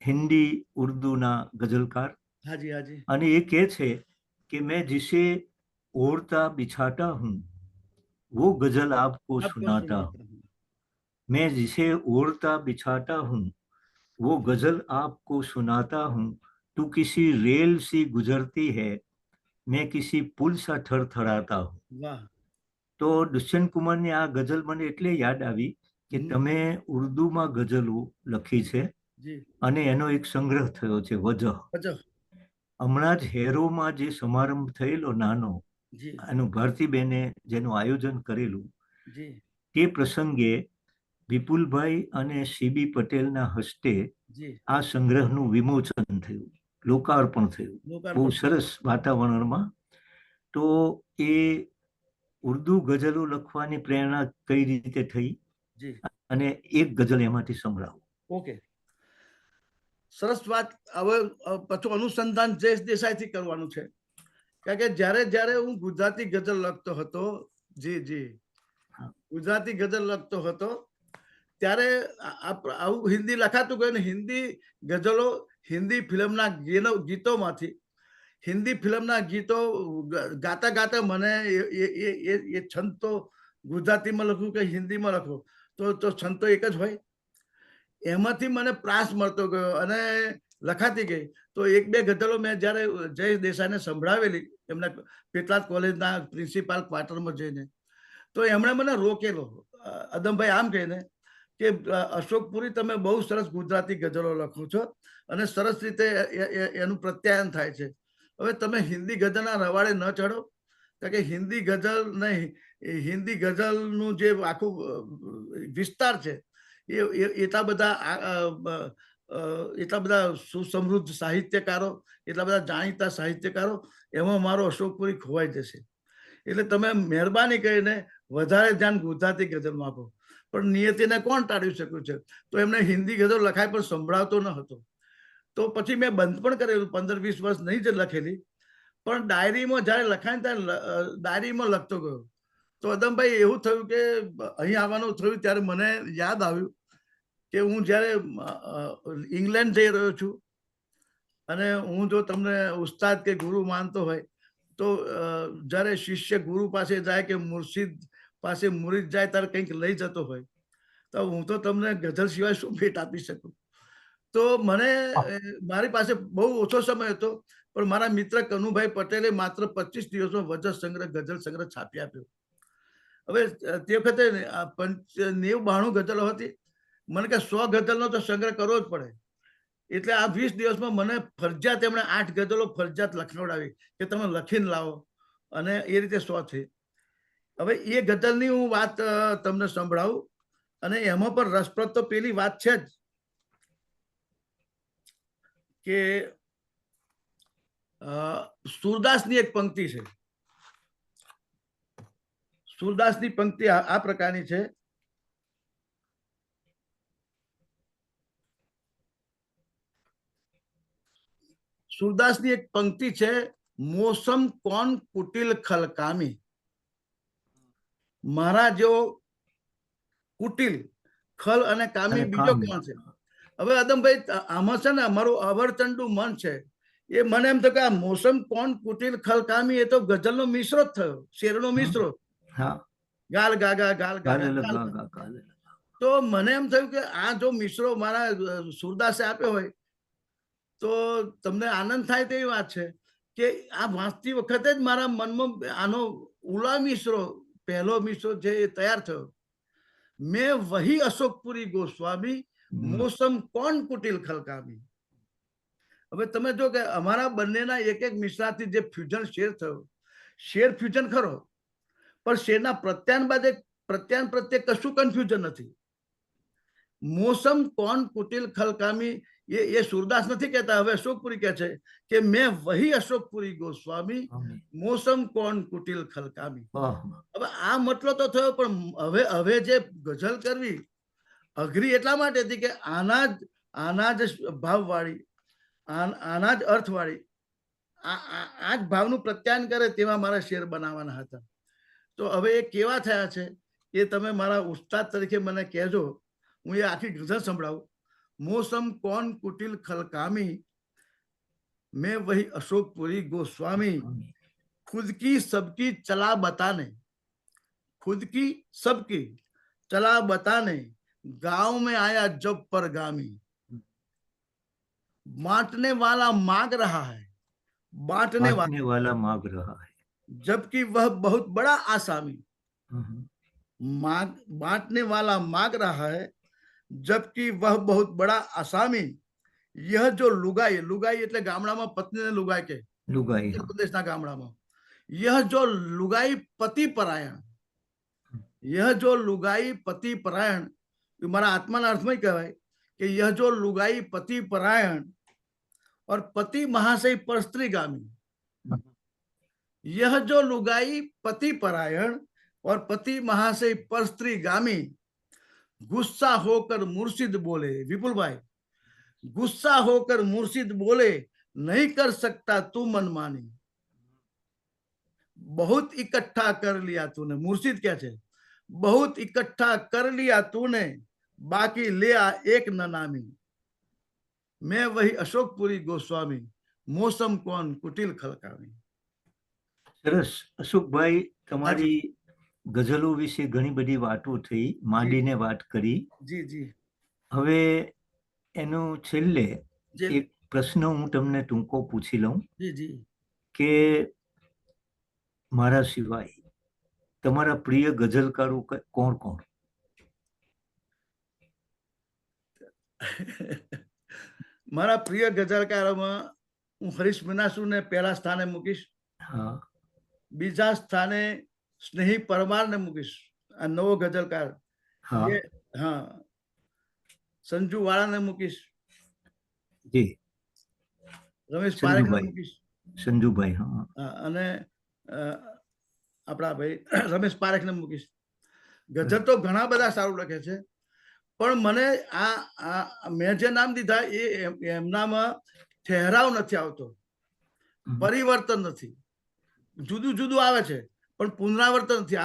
હિન્દી ઉર્દૂના ગઝલકાર. હાજી હાજી. અને એ કહે છે કે મેં जिसे ओढ़ता बिछाता हूँ वो गजल आपको सुनाता हूँ. मैं जिसे ओढ़ता बिछाता हूँ वो गजल आपको सुनाता हूँ. तू किसी रेल सी गुजरती है मैं किसी पुल सा थरथराता हूँ. તો દુષ્યંત કુમારની આ ગઝલ મને એટલે યાદ આવી કે તમે ઉર્દુમાં ગઝલો લખી છે અને એનો એક સંગ્રહ થયો છે વજહ. હમણાં જ હેરોમાં જે સમારંભ થયેલો નાનો, એનું ભારતીબેને જેનું આયોજન કરેલું, તે પ્રસંગે વિપુલભાઈ અને સીબી પટેલના હસ્તે આ સંગ્રહનું વિમોચન થયું, લોકાર્પણ થયું બહુ સરસ વાતાવરણમાં. તો એ ઉર્દુ ગઝલો લખવાની પ્રેરણા કઈ રીતે થઈ અને એક ગઝલ એમાંથી સંભળાવો. ઓકે, સરસ વાત. હવે પાછું અનુસંધાન જયેશ દેસાઈથી કરવાનું છે, કારણ કે જ્યારે હું ગુજરાતી ગઝલ લખતો હતો, ગુજરાતી ગઝલ લખતો હતો ત્યારે આવું હિન્દી લખાતું ગયું ને હિન્દી ગઝલો હિન્દી ફિલ્મના ગીતોમાંથી, હિન્દી ફિલ્મના ગીતો ગાતા ગાતા મને એ છંદ તો ગુજરાતીમાં લખું કે હિન્દીમાં લખું તો છંદ તો એક જ હોય. એમાંથી મને પ્રાસ મળતો ગયો અને લખાતી ગઈ. તો એક બે ગઝલો મેં જ્યારે જયેશ દેસાઈને સંભળાવેલી એમના પેટલાદ કોલેજના પ્રિન્સિપાલ ક્વાર્ટરમાં જઈને, તો એમણે મને રોકેલો. અદમભાઈ આમ કહીને કે અશોક પુરી, તમે બહુ સરસ ગુજરાતી ગઝલો લખો છો અને સરસ રીતે એનું પ્રત્યાયન થાય છે. હવે તમે હિન્દી ગઝલના રવાડે ન ચડો, કારણ કે હિન્દી ગઝલ નહીં, હિન્દી ગઝલનું જે આખું વિસ્તાર છે એ એટલા બધા સુસમૃદ્ધ સાહિત્યકારો, એટલા બધા જાણીતા સાહિત્યકારો, એમાં મારો અશોક પુરી ખોવાઈ જશે. એટલે તમે મહેરબાની કરીને વધારે ધ્યાન ગુજરાતી ગઝલમાં આપો. પણ નિયતિને કોણ ટાળી શક્યું છે? તો એમને હિન્દી ગઝલ લખાય પણ સંભળાવતો ન હતો. તો પછી મેં બંધ પણ કરેલું, 15-20 વર્ષ નહીં જ લખેલી, પણ ડાયરીમાં જ્યારે લખાય ત્યારે ડાયરીમાં લખતો ગયો. તો અદમભાઈ એવું થયું કે અહીં આવવાનું થયું ત્યારે મને યાદ આવ્યું કે હું જ્યારે ઇંગ્લેન્ડ જઈ રહ્યો છું અને હું જો તમને ઉસ્તાદ કે ગુરુ માનતો હોય તો જ્યારે શિષ્ય ગુરુ પાસે જાય કે મુર્શિદ પાસે મુરીદ જાય ત્યારે કંઈક લઈ જતો હોય, તો હું તો તમને ગઝલ સિવાય શું ભેટ આપી શકું? તો મને મારી પાસે બહુ ઓછો સમય હતો, પણ મારા મિત્ર કનુભાઈ પટેલે માત્ર 25 દિવસમાં વજન સંગ્રહ, ગઝલ સંગ્રહ છાપી આપ્યો. હવે તે વખતે 90-92 ગઝલો હતી. મને કે 100 ગઝલનો તો સંગ્રહ કરવો જ પડે. એટલે આ 20 દિવસમાં મને ફરજિયાત એમણે 8 ગઝલો ફરજિયાત લખવડાવી કે તમે લખીને લાવો, અને એ રીતે 100 થઈ. હવે એ ગઝલની હું વાત તમને સંભળાવું, અને એમાં પણ રસપ્રદ તો પેલી વાત છે જ કે સુરદાસની એક પંક્તિ છે. સુરદાસની પંક્તિ આ પ્રકારની છે: સુરદાસની એક પંક્તિ છે, મોસમ કોણ કુટિલ ખલકામી. મારા જેવો કુટિલ, ખલ અને કામી બીજો કોણ છે? હવે અદમભાઈ આમાં છે ને અમારું અવરચંડુ મન છે, એ મને એમ થયું કે આ મોસમ કોણ કુટિલ ખલકામી એ તો ગઝલનો મિશ્રો જ થયો, શેરનો મિશ્રો. ગાલ ગાગા ગાલ ગાગા. તો મને એમ થયું કે આ જો મિશ્રો મારા સુરદાસે આપ્યો હોય તો તમને આનંદ થાય તેવી વાત છે કે આ વાંચતી વખતે જ મારા મનમાં આનો ઉલા મિશ્રો, પહેલો મિશ્રો જે તૈયાર થયો. મેં વહી અશોકપુરી ગોસ્વામી, મોસમ કોણ કુટિલ ખલકામી. હવે તમે જો કે અમારા બંનેના એક એક મિશ્રાથી જે ફ્યુઝન શેર થયો, શેર ફ્યુઝન ખરો, પણ શેરના પ્રત્યાયન પ્રત્યે કશું કન્ફ્યુઝન નથી. મોસમ કોણ કુટિલ ખલકામી એ સુરદાસ નથી કહેતા, હવે અશોકપુરી કહે છે કે મેં વહી અશોકપુરી ગોસ્વામી, મોસમ કોણ કુટિલ ખલકામી. હવે આ મતલબ તો થયો, પણ હવે જે ગઝલ કરવી અઘરી એટલા માટે હતી કે આના જ ભાવવાળી, આના જ અર્થવાળી, આ જ ભાવનું પ્રત્યાયન કરે તેવા મારા શેર બનાવવાના હતા. તો હવે એ કેવા થયા છે એ તમે મારા ઉસ્તાદ તરીકે મને કહેજો, હું એ આખી ગઝલ સંભળાવું. મોસમ કોણ કુટિલ ખલકામી, મેં વહી અશોકપુરી ગોસ્વામી, खुद की सबकी चला बताने, खुद की सबकी चला बताने, गांव में आया जब परगामी, बांटने वाला मांग रहा है, बांटने वाला मांग रहा है, जबकि वह बहुत बड़ा आसामी. बांटने वाला मांग रहा है, जबकि वह बहुत बड़ा आसामी. यह जो लुगाई, लुगाई એટલે ગામડામાં પત્નીને લુગાઈ કે, લુગાઈ પ્રદેશના ગામડામાં, यह जो लुगाई पति परायण, यह जो लुगाई पति परायण, મારા આત્માના અર્થમાં કહેવાય કે यह जो लुगाई पति परायण और पति महाशय परस्त्रीगामी. यह जो लुगाई पति परायण और पति महाशय परस्त्रीगामी, गुस्सा होकर मुर्शिद बोले, विपुल भाई, गुस्सा होकर मुर्शिद बोले, नहीं कर सकता तू मनमानी, बहुत इकट्ठा कर लिया तूने. मुर्शिद क्या है? बहुत इकट्ठा कर लिया तूने, बाकी ले आ एक न नामी. मैं वही अशोकपुरी गोस्वामी, मौसम कौन कुटिल खलकामी. સરસ અશોકભાઈ, તમારી ગઝલો વિશે ઘણી બધી વાતો થઈ, માંડીને વાત કરી. જી જી. હવે એનું છેલ્લે જે એક પ્રશ્ન હું તમને ટૂંકો પૂછી લઉં જી જી કે મારા સિવાય તમારા પ્રિય ગઝલકારો કોણ કોણ? મારા પ્રિય ગઝલકારોમાં હું હરીશ મીનાસુને પહેલા સ્થાને મૂકીશ. હા, બીજા સ્થાને સ્નેહી પરમારને મૂકીશ. આ નવો ગઝલકાર. હા, હા, સંજુ વાળાને મૂકીશ. જી, રમેશ પારેખને સંજુભાઈ. મૂકીશ. સંજુભાઈ, હા, અને આપણા ભાઈ રમેશ પારેખને મૂકીશ. ગઝલ તો ઘણા બધા સારું લખે છે, પણ મને આ મેં જે નામ દીધા એ એમનામાં ઠહેરાવ નથી આવતો, પરિવર્તન નથી. જુદું જુદું આવે છે પણ પુનરાવર્તન નથી.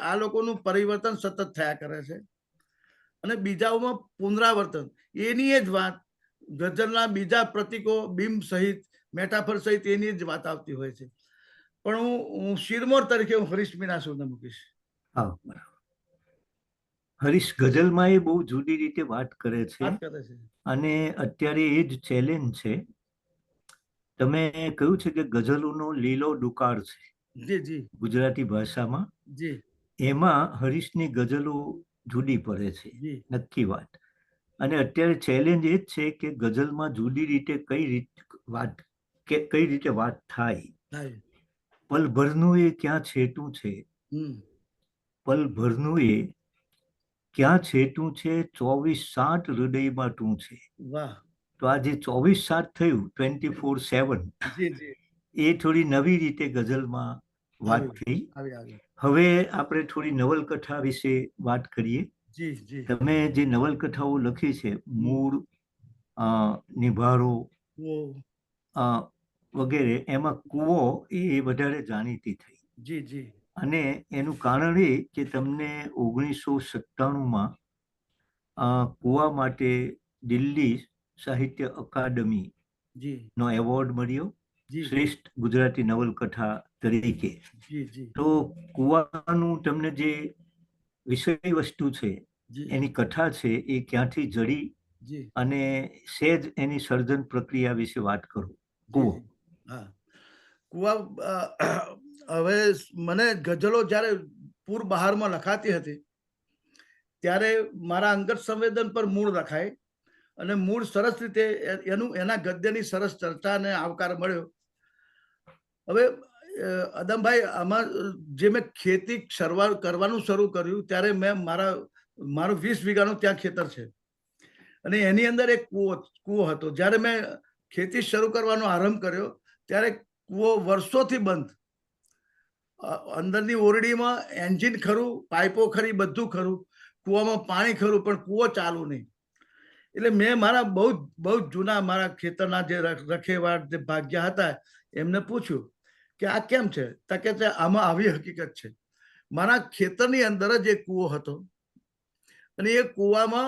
આ લોકોનું પરિવર્તન સતત થયા કરે છે અને બીજાઓમાં પુનરાવર્તન. એની જ વાત ગઝલના બીજા પ્રતીકો બિંબ સહિત મેટાફર સહિત એની જ વાત આવતી હોય છે. પણ હું શિરમોર તરીકે હું હરીશ મીનાસુને મૂકીશ. હા, બરાબર. હરીશ ગઝલમાં એ બહુ જુદી રીતે વાત કરે છે વાત કરે છે. અને અત્યારે એ જ ચેલેન્જ છે. તમે કહ્યું છે કે ગઝલોનો લીલો દુકાળ છે જી જી ગુજરાતી ભાષામાં. જી એમાં હરીશની ગઝલો જુદી પડે છે, જી નક્કી વાત. અને અત્યારે ચેલેન્જ એ જ છે કે ગઝલમાં જુદી રીતે કઈ રીતે વાત થાય. થાય. પલભરનું એ ક્યાં છેટું છે, હમ પલભરનું એ ક્યાં છેટું છે, 24/7 હૃદયમાં તું છે. વાહ. તો આ જે 24/7 થયું 24/7, જી જી એ થોડી નવી રીતે ગઝલમાં વાત થઈ. હવે આપણે થોડી નવલકથા વિશે વાત કરીએ. જી જી તમે જે નવલકથાઓ લખી છે, મૂળ, નિભારો વગેરે, એમાં કૂવો એ વધારે જાણીતી થઈ. જી જી અને એનું કારણ એ કે તમને 1997માં કૂવા માટે દિલ્હી સાહિત્ય અકાદમી જી નો એવોર્ડ મળ્યો જી શ્રેષ્ઠ ગુજરાતી નવલકથા તરીકે. જી જી તો કૂવાનું તમને જે વિષય વસ્તુ છે, જી એની કથા છે, એ ક્યાંથી જડી જી અને સેજ એની સર્જન પ્રક્રિયા વિશે વાત કરું. કૂવો. હા, કુવા. હવે મને ગઝલો જ્યારે પૂર બહારમાં લખાતી હતી ત્યારે મારા અંગત સંવેદન પર મૂળ લખાય અને મૂળ સરસ રીતે એના ગદ્યની સરસ ચર્ચા અને આવકાર મળ્યો. હવે અદમભાઈ, આમાં જે મેં ખેતી કરવાનું શરૂ કર્યું ત્યારે મેં મારું 20 વીઘાનું ત્યાં ખેતર છે અને એની અંદર એક કૂવો હતો. જ્યારે મેં ખેતી શરૂ કરવાનો આરંભ કર્યો ત્યારે કૂવો વર્ષોથી બંધ. અંદરની ઓરડીમાં એન્જિન ખરું, પાઇપો ખરી, બધું ખરું, કૂવામાં પાણી ખરું, પણ કૂવો ચાલુ નહીં. એટલે મેં મારા બહુ જૂના મારા ખેતરના જે રખેવાળ જે ભાગ્યા હતા એમને પૂછ્યું કે આ કેમ છે? તો કે આમાં આવી હકીકત છે. મારા ખેતરની અંદર જ એક કૂવો હતો અને એ કૂવામાં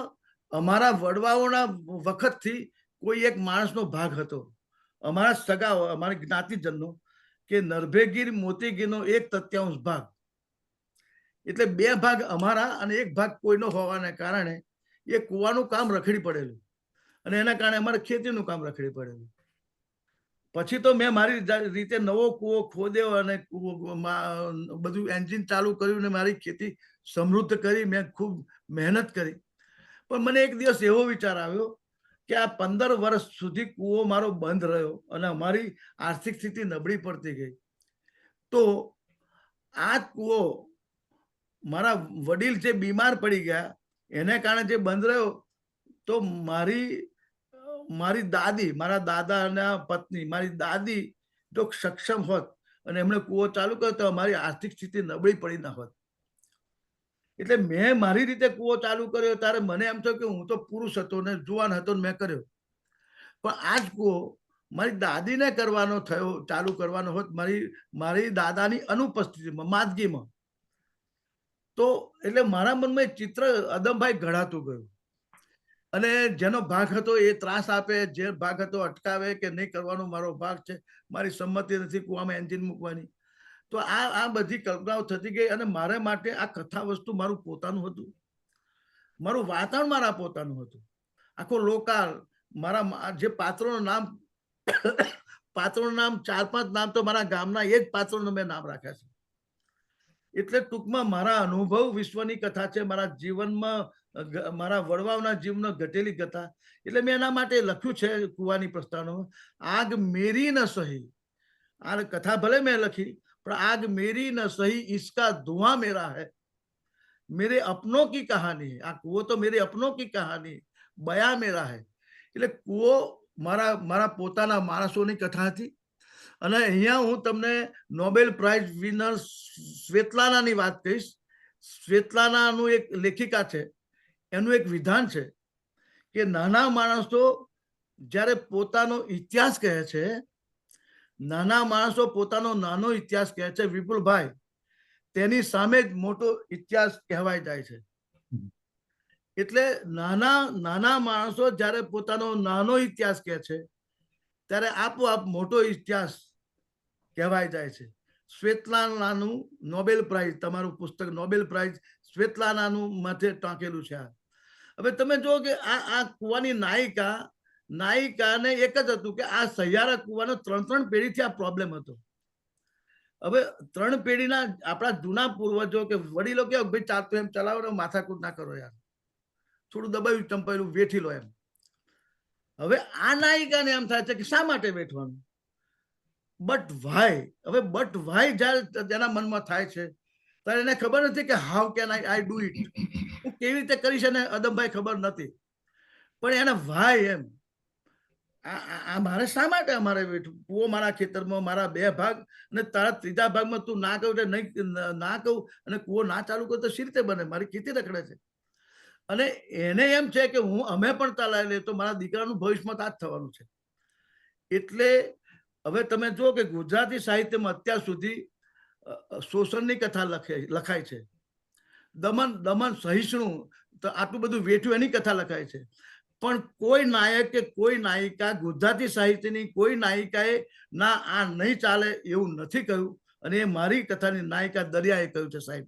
અમારા વડવાઓના વખતથી કોઈ એક માણસનો ભાગ હતો, અમારા સગાઓ, અમારી જ્ઞાતિજનનો, કે નરભેગીર મોતીગીરનો 1/3 ભાગ. એટલે 2 ભાગ અમારા અને 1 ભાગ કોઈનો હોવાને કારણે એ કૂવાનું કામ રખડી પડેલું અને એના કારણે અમારે ખેતીનું કામ રખડી પડેલું. પછી તો મેં મારી રીતે નવો કૂવો ખોદ્યો અને બધું એન્જિન ચાલુ કર્યું ને મારી ખેતી સમૃદ્ધ કરી. મેં ખૂબ મહેનત કરી. પણ મને એક દિવસ એવો વિચાર આવ્યો કે આ 15 વર્ષ સુધી કૂવો મારો બંધ રહ્યો અને અમારી આર્થિક સ્થિતિ નબળી પડતી ગઈ. તો આ કૂવો મારા વડીલ જે બીમાર પડી ગયા એને કારણે જે બંધ રહ્યો, તો મારી દાદી, મારા દાદાના પત્ની, મારી દાદી જો સક્ષમ હોત અને એમણે કૂવો ચાલુ કર્યો તો અમારી આર્થિક સ્થિતિ નબળી પડી ના હોત. એટલે મેં મારી રીતે કૂવો ચાલુ કર્યો ત્યારે મને એમ થયું કે હું તો પુરુષ હતો ને જુવાન હતો ને મેં કર્યો. પણ આ જ કૂવો મારી દાદીને કરવાનો થયો, ચાલુ કરવાનો હોત મારી દાદાની અનુપસ્થિતિમાં, માંદગીમાં. તો એટલે મારા મનમાં એક ચિત્ર અદમભાઈ ઘડાતું ગયું અને જેનો ભાગ હતો એ ત્રાસ આપે, જે ભાગ હતો અટકાવે કે નહીં કરવાનો મારો ભાગ છે, મારી સંમતિ નથી કૂવામાં એન્જિન મૂકવાની. તો આ બધી કલ્પનાઓ થતી ગઈ અને મારા માટે આ કથા વસ્તુ મારું પોતાનું હતું મારું વાતાવરણ મારા પોતાનું હતું, આખો લોકાલ. મારા જે પાત્રોનું નામ 4-5 નામ તો મારા ગામના એ જ પાત્રોનું મેં નામ રાખ્યા છે. એટલે ટૂંકમાં મારા અનુભવ વિશ્વની કથા છે, મારા જીવનમાં મારા વડવાઓના જીવનમાં ઘટેલી કથા. એટલે મેં એના માટે લખ્યું છે કુવાની પ્રસ્તાવનો, આગ મેરી ન સહી. આ કથા ભલે મેં લખી, પણ આગ મેરી ન સહી, इसका धुआं मेरा है, मेरे अपनों की कहानी है. આ કુવો તો મેરે અપનો કી કહાની, બયા મેરા હૈ. એટલે કુવો મારા પોતાના માણસોની કથા હતી. અને અહીંયા હું તમને નોબેલ પ્રાઇઝ વિનર સ્વેતલાનાની વાત કહીશ. સ્વેતલાનાનું એક લેખિકા છે, એનું એક વિધાન છે કે નાના માણસો જ્યારે પોતાનો ઇતિહાસ કહે છે, નાના માણસો પોતાનો નાનો ઇતિહાસ કહે છે વિપુલભાઈ, તેની સામે જ મોટો ઇતિહાસ કહેવાય જાય છે. એટલે નાના માણસો જ્યારે પોતાનો નાનો ઇતિહાસ કહે છે ત્યારે આપોઆપ મોટો ઇતિહાસ કહેવાય જાય છે. સ્વેતલાનાનું નોબેલ પ્રાઇઝ, તમારું પુસ્તક નોબેલ પ્રાઇઝ સ્વેતલાનાનું માથે ટાંકેલું છે. હવે તમે જો કે આ કુવાની નાયિકાને એક જ હતું કે આ સહિયારા કુવાનો 3 પેઢીથી આ પ્રોબ્લેમ હતો. હવે 3 પેઢીના આપણા જૂના પૂર્વજો કે વડીલો કે ભાઈ ચાલતું એમ ચલાવો ને, માથાકૂટ ના કરો યાર, થોડું દબાયું ચંપાયેલું વેઠી લો એમ. હવે આ નાયિકાને એમ થાય છે કે શા માટે વેઠવાનું, બટ વાય. હવે બટ વાય જ્યારે તેના મનમાં થાય છે ત્યારે એને ખબર નથી કે how can I do it, હું કેવી રીતે કરીશ, એને અદમભાઈ ખબર નથી. પણ એને વાય એમ, આ મારે શા માટે અમારે વેઠવું, કુવો મારા ખેતરમાં, મારા 2 ભાગ અને તારા 3જા ભાગમાં તું ના કહું નહીં, ના કહું અને કુવો ના ચાલુ કરું તો શી રીતે બને, મારી ખેતી રખડે છે. અને એને એમ છે કે અમે પણ ચલાવી લઈએ તો મારા દીકરાનું ભવિષ્યમાં આ જ થવાનું છે. એટલે હવે તમે જુઓ કે ગુજરાતી સાહિત્યમાં અત્યાર સુધી શોષણની કથા લખાય છે, દમન સહિષ્ણુ, તો આટલું બધું વેઠ્યું એની કથા લખાય છે. પણ કોઈ નાયક કે કોઈ નાયિકા, ગુજરાતી સાહિત્યની કોઈ નાયિકાએ ના આ નહીં ચાલે એવું નથી કહ્યું. અને એ મારી કથાની નાયિકા દરિયાએ કહ્યું છે સાહેબ.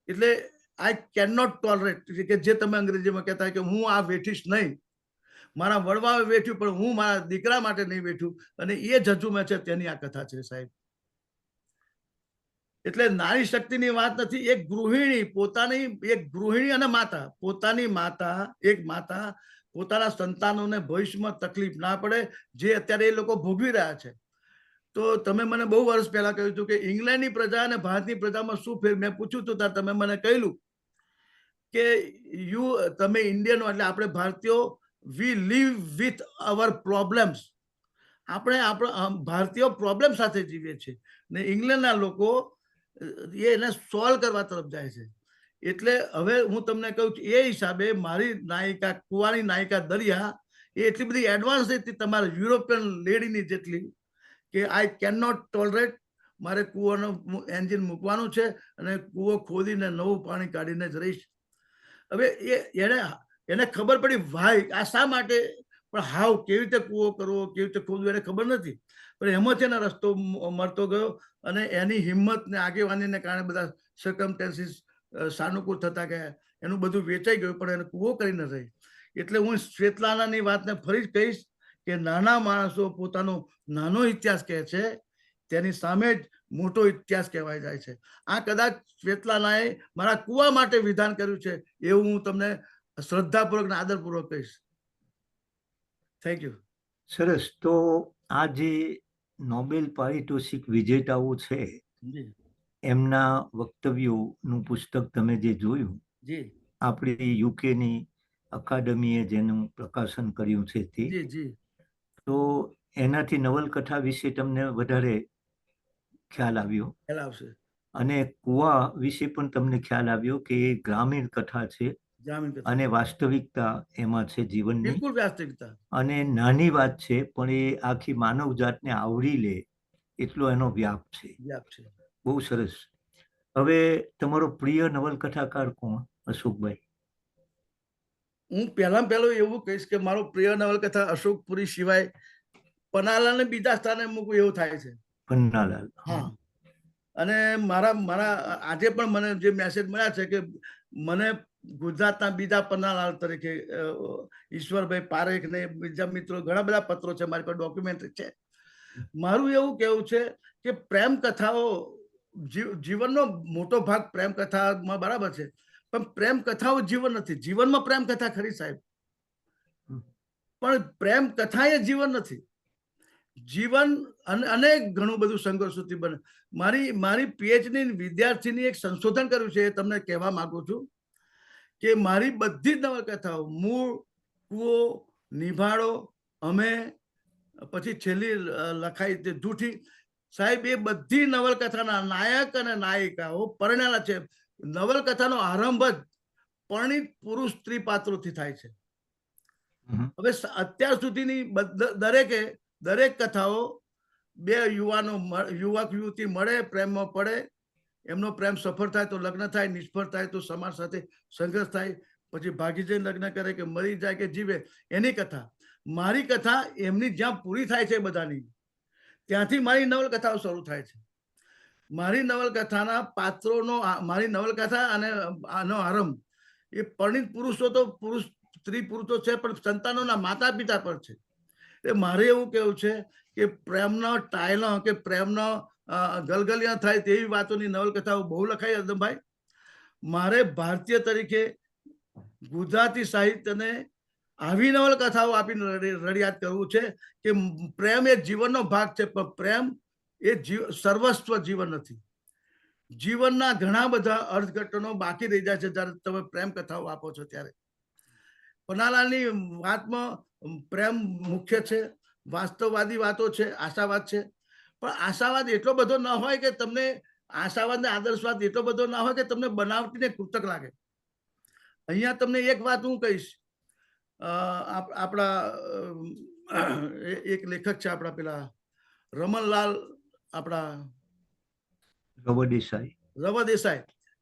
એટલે આઈ કેન નોટ ટોલરેટ, કે જે તમે અંગ્રેજીમાં કહેતા કે હું આ વેઠીશ નહીં, મારા વડવાએ વેઠ્યું પણ હું મારા દીકરા માટે નહીં વેઠ્યું, અને એ જજુમે છે તેની આ કથા છે સાહેબ. એટલે નારી શક્તિની વાત નથી. એક ગૃહિણી અને માતા, એક માતા પોતાના સંતાનોને ભવિષ્યમાં તકલીફ ના પડે, જે અત્યારે એ લોકો ભોગવી રહ્યા છે. તો તમે મને બહુ વર્ષ પહેલા કહ્યું હતું કે ઇંગ્લેન્ડની પ્રજા અને ભારતની પ્રજામાં શું ફેર, મેં પૂછ્યું હતું ત્યારે તમે મને કહેલું કે તમે ઇન્ડિયનો એટલે આપણે ભારતીયો, વી લીવ વિથ અવર પ્રોબ્લેમ્સ. આપણે ભારતીયો પ્રોબ્લેમ સાથે જીવીએ છીએ ને ઇંગ્લેન્ડના લોકો એને સોલ્વ કરવા તરફ જાય છે. એટલે હવે હું તમને કહું કે એ હિસાબે મારી નાયિકા, કુવાની નાયિકા દરિયા, એ એટલી બધી એડવાન્સ હતી તમારા યુરોપિયન લેડીની જેટલી, કે આઈ કેન નોટ ટોલરેટ. મારે કૂવાનું એન્જિન મૂકવાનું છે અને કૂવો ખોદીને નવું પાણી કાઢીને જ રહીશ. હવે એને ખબર પડી ભાઈ આ શા માટે, પણ હાવ કેવી રીતે કૂવો કરવો, કેવી રીતે ખોદવું એને ખબર નથી. પણ એમાં છે ને રસ્તો મળતો ગયો અને એની હિંમત ને આગેવાનીને કારણે બધા સર્કમસ્ટેન્સીસ સાનુકૂળ થતા ગયા, એનું બધું વેચાઈ ગયું, પણ એને કૂવો કરીને રહી. એટલે હું સ્વેતલાનાની વાતને ફરી જ કહીશ કે નાના માણસો પોતાનો નાનો ઇતિહાસ કહે છે, તેની સામે જ મોટો ઇતિહાસ કહેવાય જાય છે. આ કદાચ સ્વેતલાનાએ મારા કૂવા માટે વિધાન કર્યું છે એવું હું તમને શ્રદ્ધાપૂર્વક અને આદરપૂર્વક કહીશ. Thank you. સરસ. તો આ જે નોબેલ પારિતોષિક વિજેતાઓ છે એમના વક્તવ્યોનું પુસ્તક તમે જે જોયું, આપણી યુકેની અકાદમીએ જેનું પ્રકાશન કર્યું છે તે, તો એનાથી નવલકથા વિશે તમને વધારે ખ્યાલ આવ્યો અને કુવા વિશે પણ તમને ખ્યાલ આવ્યો કે એ ગ્રામીણ કથા છે અને વાસ્તવિકતા એમાં છે જીવનની, બિલકુલ વાસ્તવિકતા, અને નાની વાત છે પણ એ આખી માનવ જાતને આવરી લે એટલો એનો વ્યાપ છે. બહુ સરસ. હવે તમારો પ્રિય નવલકથાકાર કોણ, અશોકભાઈ? હું પહેલું એવું કહીશ કે મારો પ્રિય નવલકથા અશોકપુરી સિવાય પન્નાલાલને બીજા સ્થાને મૂકવું એવું થાય છે. પન્નાલાલ. હા. અને મારા આજે પણ મને જે મેસેજ મળ્યા છે કે મને ગુજરાતના બીજા પન્નાલાલ તરીકે ઈશ્વરભાઈ પારેખ ને બીજા મિત્રો ઘણા બધા પત્રો છે મારી પાસે, ડોક્યુમેન્ટરી છે. મારું એવું કેવું છે કે પ્રેમ કથાઓ જીવનનો મોટો ભાગ પ્રેમ કથામાં બરાબર છે, પણ પ્રેમ કથાઓ જીવન નથી. જીવનમાં પ્રેમ કથા ખરી સાહેબ, પણ પ્રેમ કથા એ જીવન નથી. જીવન અનેક ઘણું બધું સંઘર્ષોથી બને. મારી પીએચડી વિદ્યાર્થીની એક સંશોધન કર્યું છે, એ તમને કહેવા માંગુ છું કે મારી બધી જ નવલકથાઓ મૂળ, કૂવો, નિભાડો, અમે, પછી છેલ્લી લખાઈ તે જૂઠી, સાહેબ એ બધી નવલકથાના નાયક અને નાયિકાઓ પરણેલા છે. નવલકથાનો આરંભ જ પરણિત પુરુષ સ્ત્રી પાત્રોથી થાય છે. હવે અત્યાર સુધીની દરેક કથાઓ બે યુવક યુવતી મળે, પ્રેમમાં પડે, એમનો પ્રેમ સફળ થાય તો લગ્ન થાય, નિષ્ફળ થાય તો સમાજ સાથે સંઘર્ષ થાય, પછી ભાગી જઈને લગ્ન કરે કે મરી જાય કે જીવે, એની કથા. મારી કથા એમની જ્યાં પૂરી થાય છે બધાની, ત્યાંથી મારી નવલકથાઓ શરૂ થાય છે. મારી નવલકથાના પાત્રોનો, મારી નવલકથા અને આનો આરંભ એ પરણિત પુરુષો તો સ્ત્રી પુરુષો છે, પણ સંતાનોના માતા પિતા પર છે. એટલે મારે એવું કેવું છે કે પ્રેમનો ટાયલો કે પ્રેમનો ગલગલિયા થાય તેવી વાતોની નવલકથાઓ બહુ લખાઈ અદમભાઈ. મારે ભારતીય તરીકે ગુજરાતી સાહિત્યને આવી નવલકથાઓ આપીને રડિયાત કરવું છે કે પ્રેમ એ જીવનનો ભાગ છે, પણ પ્રેમ એ સર્વસ્વ જીવન નથી. જીવનના ઘણા બધા અર્થઘટનો બાકી રહી જાય છે જ્યારે તમે પ્રેમ કથાઓ આપો છો ત્યારે. પન્નાલાલની વાતમાં પ્રેમ મુખ્ય છે, વાસ્તવવાદી વાતો છે, આશાવાદ છે, પણ આશાવાદ એટલો બધો ન હોય કે તમને, આશાવાદ ને આદર્શવાદ એટલો બધો ના હોય કે તમને બનાવટીને કૃતક લાગે. અહીંયા તમને એક વાત હું કહીશ, આપણા એક લેખક છે આપણા પેલા રમણલાલ, આપણા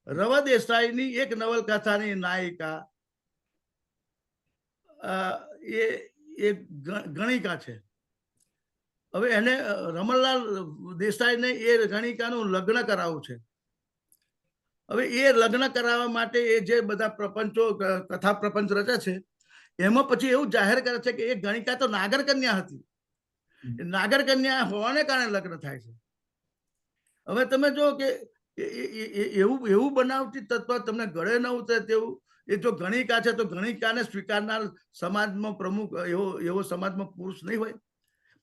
રવ દેસાઈની એક નવલકથાની નાયિકા એ ગણિકા છે. હવે એને રમણલાલ દેસાઈને એ ગણિકાનું લગ્ન કરાવવું છે. હવે એ લગ્ન કરાવવા માટે એ જે બધા પ્રપંચો, કથા પ્રપંચ રચે છે, એમાં પછી એવું જાહેર કરે છે કે એ ગણિકા તો નાગર કન્યા હતી. નાગર કન્યા હોવાને કારણે લગ્ન થાય છે. હવે તમે જો કે એવું બનાવટી તત્વ તમને ગળે ન ઉતરે તેવું. એ જો ગણિકા છે તો ગણિકાને સ્વીકારનાર સમાજમાં પ્રમુખ એવો સમાજમાં પુરુષ નહીં હોય,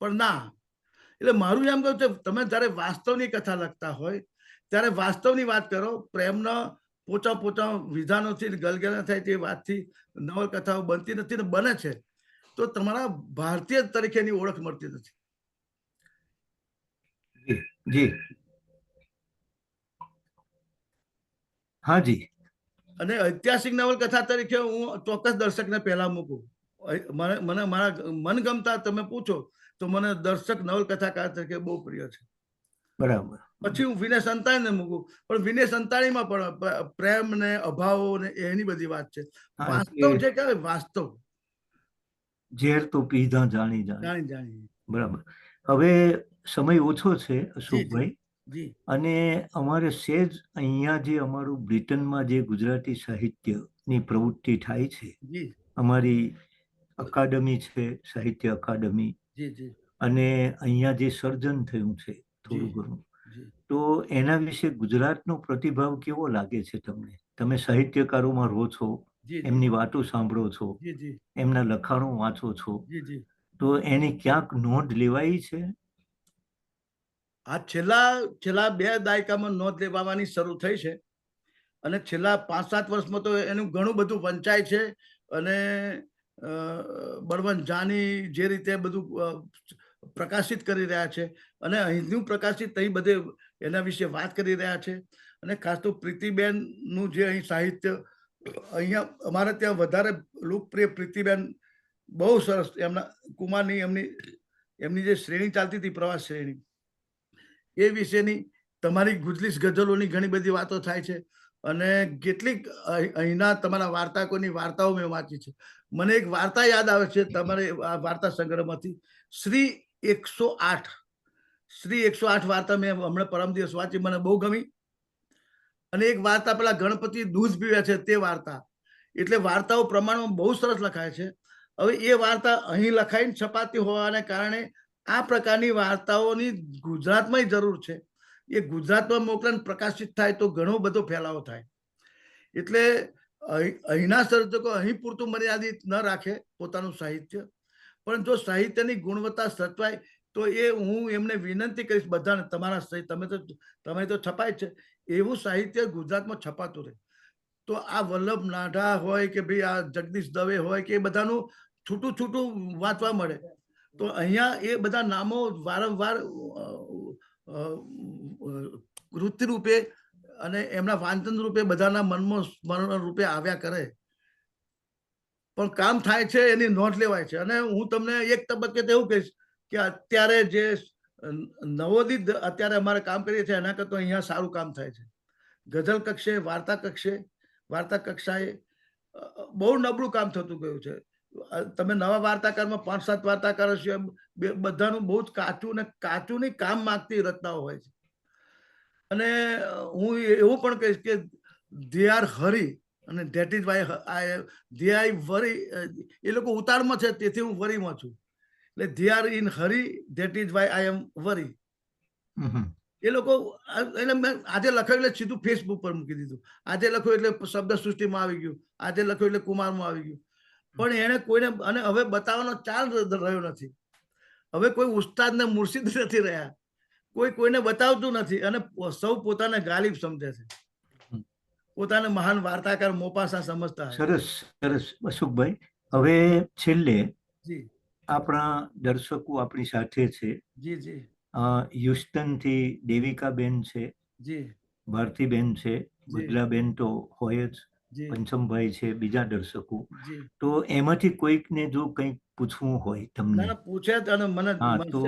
પણ ના. એટલે મારું એમ કહું છે, તમે જ્યારે વાસ્તવની કથા લખતા હોય ત્યારે વાસ્તવની વાત કરો. પ્રેમના પોચા વિધાનોથી ગલગલા થાય તે વાતથી નવલકથાઓ બનતી નથી, ને બને છે તો તમારા ભારતીય તરીકેની ઓળખ મળતી નથી. જી, હા જી. અને ઐતિહાસિક નવલકથા તરીકે હું ચોક્કસ દર્શકને પહેલા મૂકું. મને મારા મનગમતા તમે પૂછો તો મને દર્શક નવલકથાકાર તરીકે બહુ પ્રિય છે. બરાબર. પછી હું વિનય સંતાણીને મૂકું, પણ વિનય સંતાણીમાં પણ પ્રેમ ને અભાવો ને એની બધી વાત છે. વાસ્તવ જે કહેવાય, વાસ્તવ ઝેર તો પીધા જાણી જાણી. બરાબર. હવે સમય ઓછો છે અશોકભાઈ, અને અમારે સેજ અહીંયા જે અમારું બ્રિટનમાં જે ગુજરાતી સાહિત્યની પ્રવૃત્તિ થાય છે, અમારી અકાદમી છે, સાહિત્ય અકાદમી, અને અહીંયા જે સર્જન થયું છે થોડું ઘણું, તો એના વિશે ગુજરાતનો પ્રતિભાવ કેવો લાગે છે તમને? તમે સાહિત્યકારોમાં રહો છો, એમની વાતો સાંભળો છો, એમના લખાણો વાંચો છો, તો એની ક્યાંક નોંધ લેવાઈ છે? આ છેલ્લા 2 દાયકામાં નોંધ લેવાની શરૂ થઈ છે, અને છેલ્લા 5-7 વર્ષમાં તો એનું ઘણું બધું વંચાય છે. અને બળવંત જાની જે રીતે બધું પ્રકાશિત કરી રહ્યા છે, અને અહીંનું પ્રકાશિત અહીં બધે એના વિશે વાત કરી રહ્યા છે. અને ખાસ તો પ્રીતિબેનનું જે અહીં સાહિત્ય, અહીંયા અમારે ત્યાં વધારે લોકપ્રિય પ્રીતિબેન, બહુ સરસ. એમના કુમારની એમની જે શ્રેણી ચાલતી હતી, પ્રવાસ શ્રેણી, એ વિશેની તમારી ગુજલીસ ગઝલોની ઘણી બધી વાતો થાય છે. અને કેટલીક અહીંના તમારા વાર્તાકોની વાર્તાઓ મેં વાંચી છે. મને એક વાર્તા યાદ આવે છે તમારે આ વાર્તા સંગ્રહમાંથી, શ્રી 108 વાર્તા મેં હમણાં પરમ દિવસ વાંચી, મને બહુ ગમી. અને એક વાર્તા પેલા ગણપતિ દૂધ પીવે છે તે વાર્તા, એટલે વાર્તાઓ પ્રમાણમાં બહુ સરસ લખાય છે. હવે એ વાર્તા અહીં લખાઈને છપાતી હોવાને કારણે આ પ્રકારની વાર્તાઓની ગુજરાતમાં જરૂર છે. એ ગુજરાતમાં મોકલન પ્રકાશિત થાય તો ઘણો બધો ફેલાવો થાય. એટલે અહીંના સર્જકો અહીં પૂરતું મર્યાદિત ન રાખે પોતાનું સાહિત્ય, પણ જો સાહિત્યની ગુણવત્તા સચવાય તો એ હું એમને વિનંતી કરીશ બધાને, તમારા તમે તો છપાય છે એવું સાહિત્ય ગુજરાતમાં છપાતું રહે. તો આ વલ્લભ નાઢા હોય કે ભાઈ આ જગદીશ દવે હોય કે એ બધાનું છૂટું છૂટું વાંચવા મળે. તો અહીંયા એ બધા નામો વારંવાર વૃત્તિ રૂપે અને એમના વાંચન રૂપે બધાના મનમાં સ્મરણ રૂપે આવ્યા કરે. પણ કામ થાય છે એની નોંધ લેવાય છે. અને હું તમને એક તબક્કે તો એવું કહીશ કે અત્યારે જે નવોદિત અત્યારે અમારે કામ કરીએ છીએ એના કરતાં અહીંયા સારું કામ થાય છે. ગઝલ કક્ષે, વાર્તા કક્ષાએ બહુ નબળું કામ થતું ગયું છે. તમે નવા વાર્તાકારમાં 5-7 વાર્તાકારો છે, બધાનું બહુ જ કાચું ને કામ માંગતી રચનાઓ હોય છે. અને હું એવું પણ કહીશ કે ધે આર હરી અને that is why they I worry. એ લોકો ઉતારમાં છે તેથી હું વરીમાં છું. એટલે they are in hurry that is why I am worry. એ લોકો એટલે મેં આજે લખ્યું એટલે સીધું ફેસબુક પર મૂકી દીધું. આજે લખ્યું એટલે શબ્દ સૃષ્ટિમાં આવી ગયું, આજે લખ્યું એટલે કુમારમાં આવી ગયું. પણ એને કોઈને અને હવે બતાવવાનો ચાલ રહ્યો નથી. હવે કોઈ ઉસ્તાદ ને મુર્શિદ નથી રહ્યા. કોઈને બતાવતું નથી અને સૌ પોતાને ગાલિબ સમજે છે. પોતાને મહાન વાર્તાકાર મોપાસા સમજતા. સરસ સરસ અશોકભાઈ. હવે છેલ્લે જી આપણા દર્શકો આપણી સાથે છે. જી જી હ્યુસ્ટન થી દેવિકાબેન છે, જી ભારતીબેન છે, બદલાબેન તો હોય જ, જી પંચમભાઈ છે, બીજા દર્શકો. જી. તો એમાંથી કોઈકને જો કંઈક પૂછવું હોય તમને, પૂછે જ અને મને હા, તો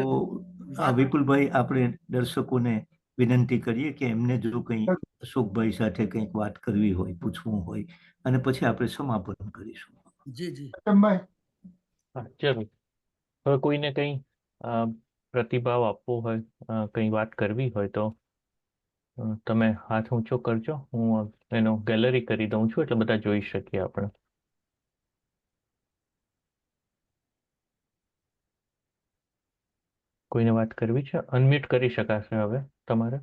વિપુલભાઈ આપણે દર્શકોને વિનંતી કરીએ કે એમને જો કંઈ અશોકભાઈ સાથે કંઈક વાત કરવી હોય, પૂછવું હોય, અને પછી આપણે સમાપન કરીશું. જી જી ચંબાઈ, હા, જરૂર. હવે કોઈને કંઈ પ્રતિભાવ આપવો હોય, કંઈ વાત કરવી હોય તો તમે હાથ ઊંચો કરજો. હું એનો ગેલેરી કરી દઉં છું એટલે બધા જોઈ શકીએ આપણે. કોઈને વાત કરવી છે? અનમ્યુટ કરી શકાશે હવે તમારે.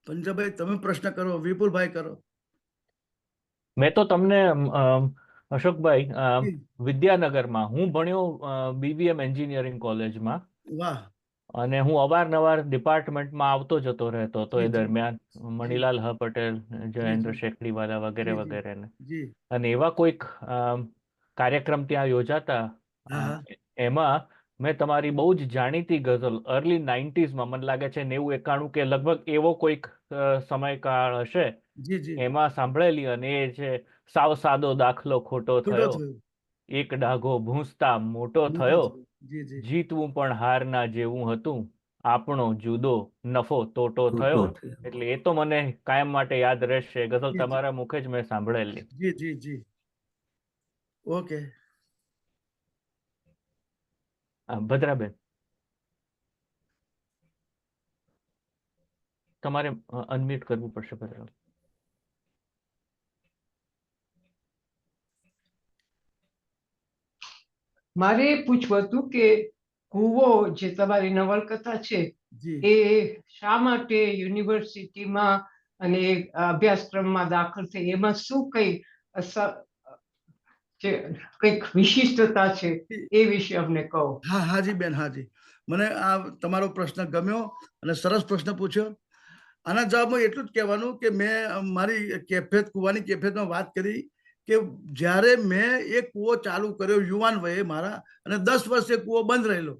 પંજાભાઈ તમે પ્રશ્ન કરો, વિપુલભાઈ કરો. મેં તો તમને અશોકભાઈ વિદ્યાનગરમાં હું ભણ્યો BVM એન્જિનિયરિંગ કોલેજમાં. વાહ. અને હું અવારનવાર ડિપાર્ટમેન્ટમાં આવતો જતો રહેતો હતો એ દરમિયાન. મણીલાલ હ પટેલ, જયેન્દ્ર શેખડીવાલા વગેરે વગેરેને. અને એવા કોઈક કાર્યક્રમ ત્યાં યોજાતા, એમાં મેં તમારી બહુ જ જાણીતી ગઝલ અર્લી 90sમાં, મને લાગે છે 90-91 કે લગભગ એવો કોઈક સમયકાળ હશે, એમાં સાંભળેલી. અને એ છે સાવ સાદો દાખલો ખોટો થયો, એક ડાઘો ભૂંસતા મોટો થયો, જીતવું પણ હારના જેવું હતું, આપણો જુદો નફો તોટો થયો. એટલે એ તો મને કાયમ માટે યાદ રહેશે. ગઝલ તમારા મુખે જ મેં સાંભળેલી. જી જી જી. ઓકે. ભદ્રાબેન, તમારે અનમ્યુટ કરવું પડશે. ભદ્રાબેન, મારે એ પૂછવું હતું કે કૂવો જે તમારી નવલકથા છે એ શા માટે યુનિવર્સિટીમાં અને અભ્યાસક્રમમાં દાખલ થઈ, એમાં શું કંઈક વિશિષ્ટતા છે એ વિશે અમને કહો. હા હાજી બેન, હાજી. મને આ તમારો પ્રશ્ન ગમ્યો અને સરસ પ્રશ્ન પૂછ્યો. આના જવાબમાં એટલું જ કહેવાનું કે મેં મારી કુવાની કેફેતમાં વાત કરી કે જ્યારે મેં એ કૂવો ચાલુ કર્યો યુવાન વયે મારા, અને 10 વર્ષે કૂવો બંધ રહેલો.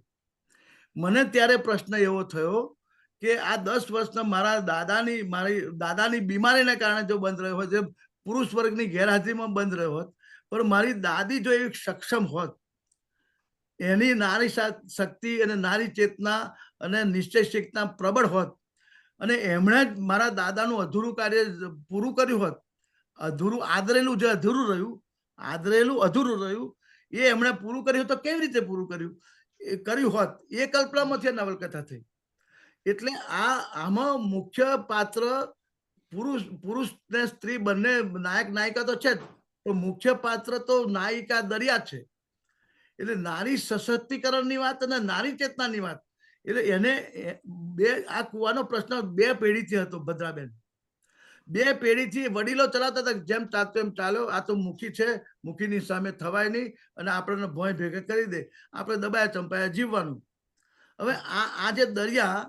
મને ત્યારે પ્રશ્ન એવો થયો કે આ 10 વર્ષના મારી દાદાની બીમારીને કારણે જો બંધ રહ્યો હોત, જે પુરુષ વર્ગની ગેરહાજરીમાં બંધ રહ્યો હોત, પણ મારી દાદી જો એવી સક્ષમ હોત, એની નારી શક્તિ અને નારી ચેતના અને નિશ્ચય ચેતના પ્રબળ હોત, અને એમણે જ મારા દાદાનું અધૂરું કાર્ય પૂરું કર્યું હોત. આદરેલું અધૂરું રહ્યું એ એમણે પૂરું કર્યું તો કેવી રીતે પૂરું કર્યું હોત, એ કલ્પનામાંથી નવલકથા થઈ. એટલે આમાં મુખ્ય પાત્ર પુરુષ ને સ્ત્રી બંને નાયક નાયિકા તો છે જ, પણ મુખ્ય પાત્ર તો નાયિકા દરિયા છે. એટલે નારી સશક્તિકરણની વાત અને નારી ચેતનાની વાત. એટલે એને આ કુવાનો પ્રશ્ન 2 પેઢીથી હતો ભદ્રાબેન. 2 પેઢીથી વડીલો ચલાવતા હતા, જેમ ચાલતો એમ ચાલ્યો. આ તો મુખી છે, મુખીની સામે થવાય નહીં અને આપણને ભોંય ભેગા કરી દે, આપણે દબાયા ચંપાયા જીવવાનું. હવે આ જે દરિયા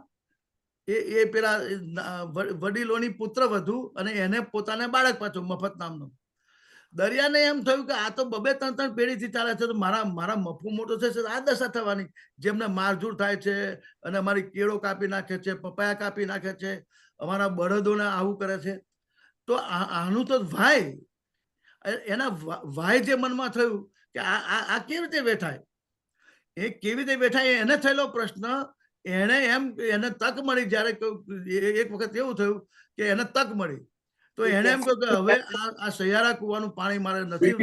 એ પેલા વડીલોની પુત્ર વધુ અને એને પોતાને બાળક પાછો મફત નામનો. દરિયાને એમ થયું કે આ તો 2-3 પેઢીથી ચાલે છે, તો મારા મફુ મોટો છે, આ દશા થવાની. જેમને મારઝૂડ થાય છે અને અમારી કેળો કાપી નાખે છે, પપાયા કાપી નાખે છે, અમારા બળદોને આવું કરે છે. તો આનું તો એના વાય જે મનમાં થયું કે આ કેવી રીતે બેઠાય, એ કેવી રીતે બેઠાય એને થયેલો પ્રશ્ન. એને તક મળી. જ્યારે એક વખત એવું થયું કે એને તક મળી, તો એને એમ કહ્યું કે હવે આ સૈયારા કુવાનું પાણી મારે નથી.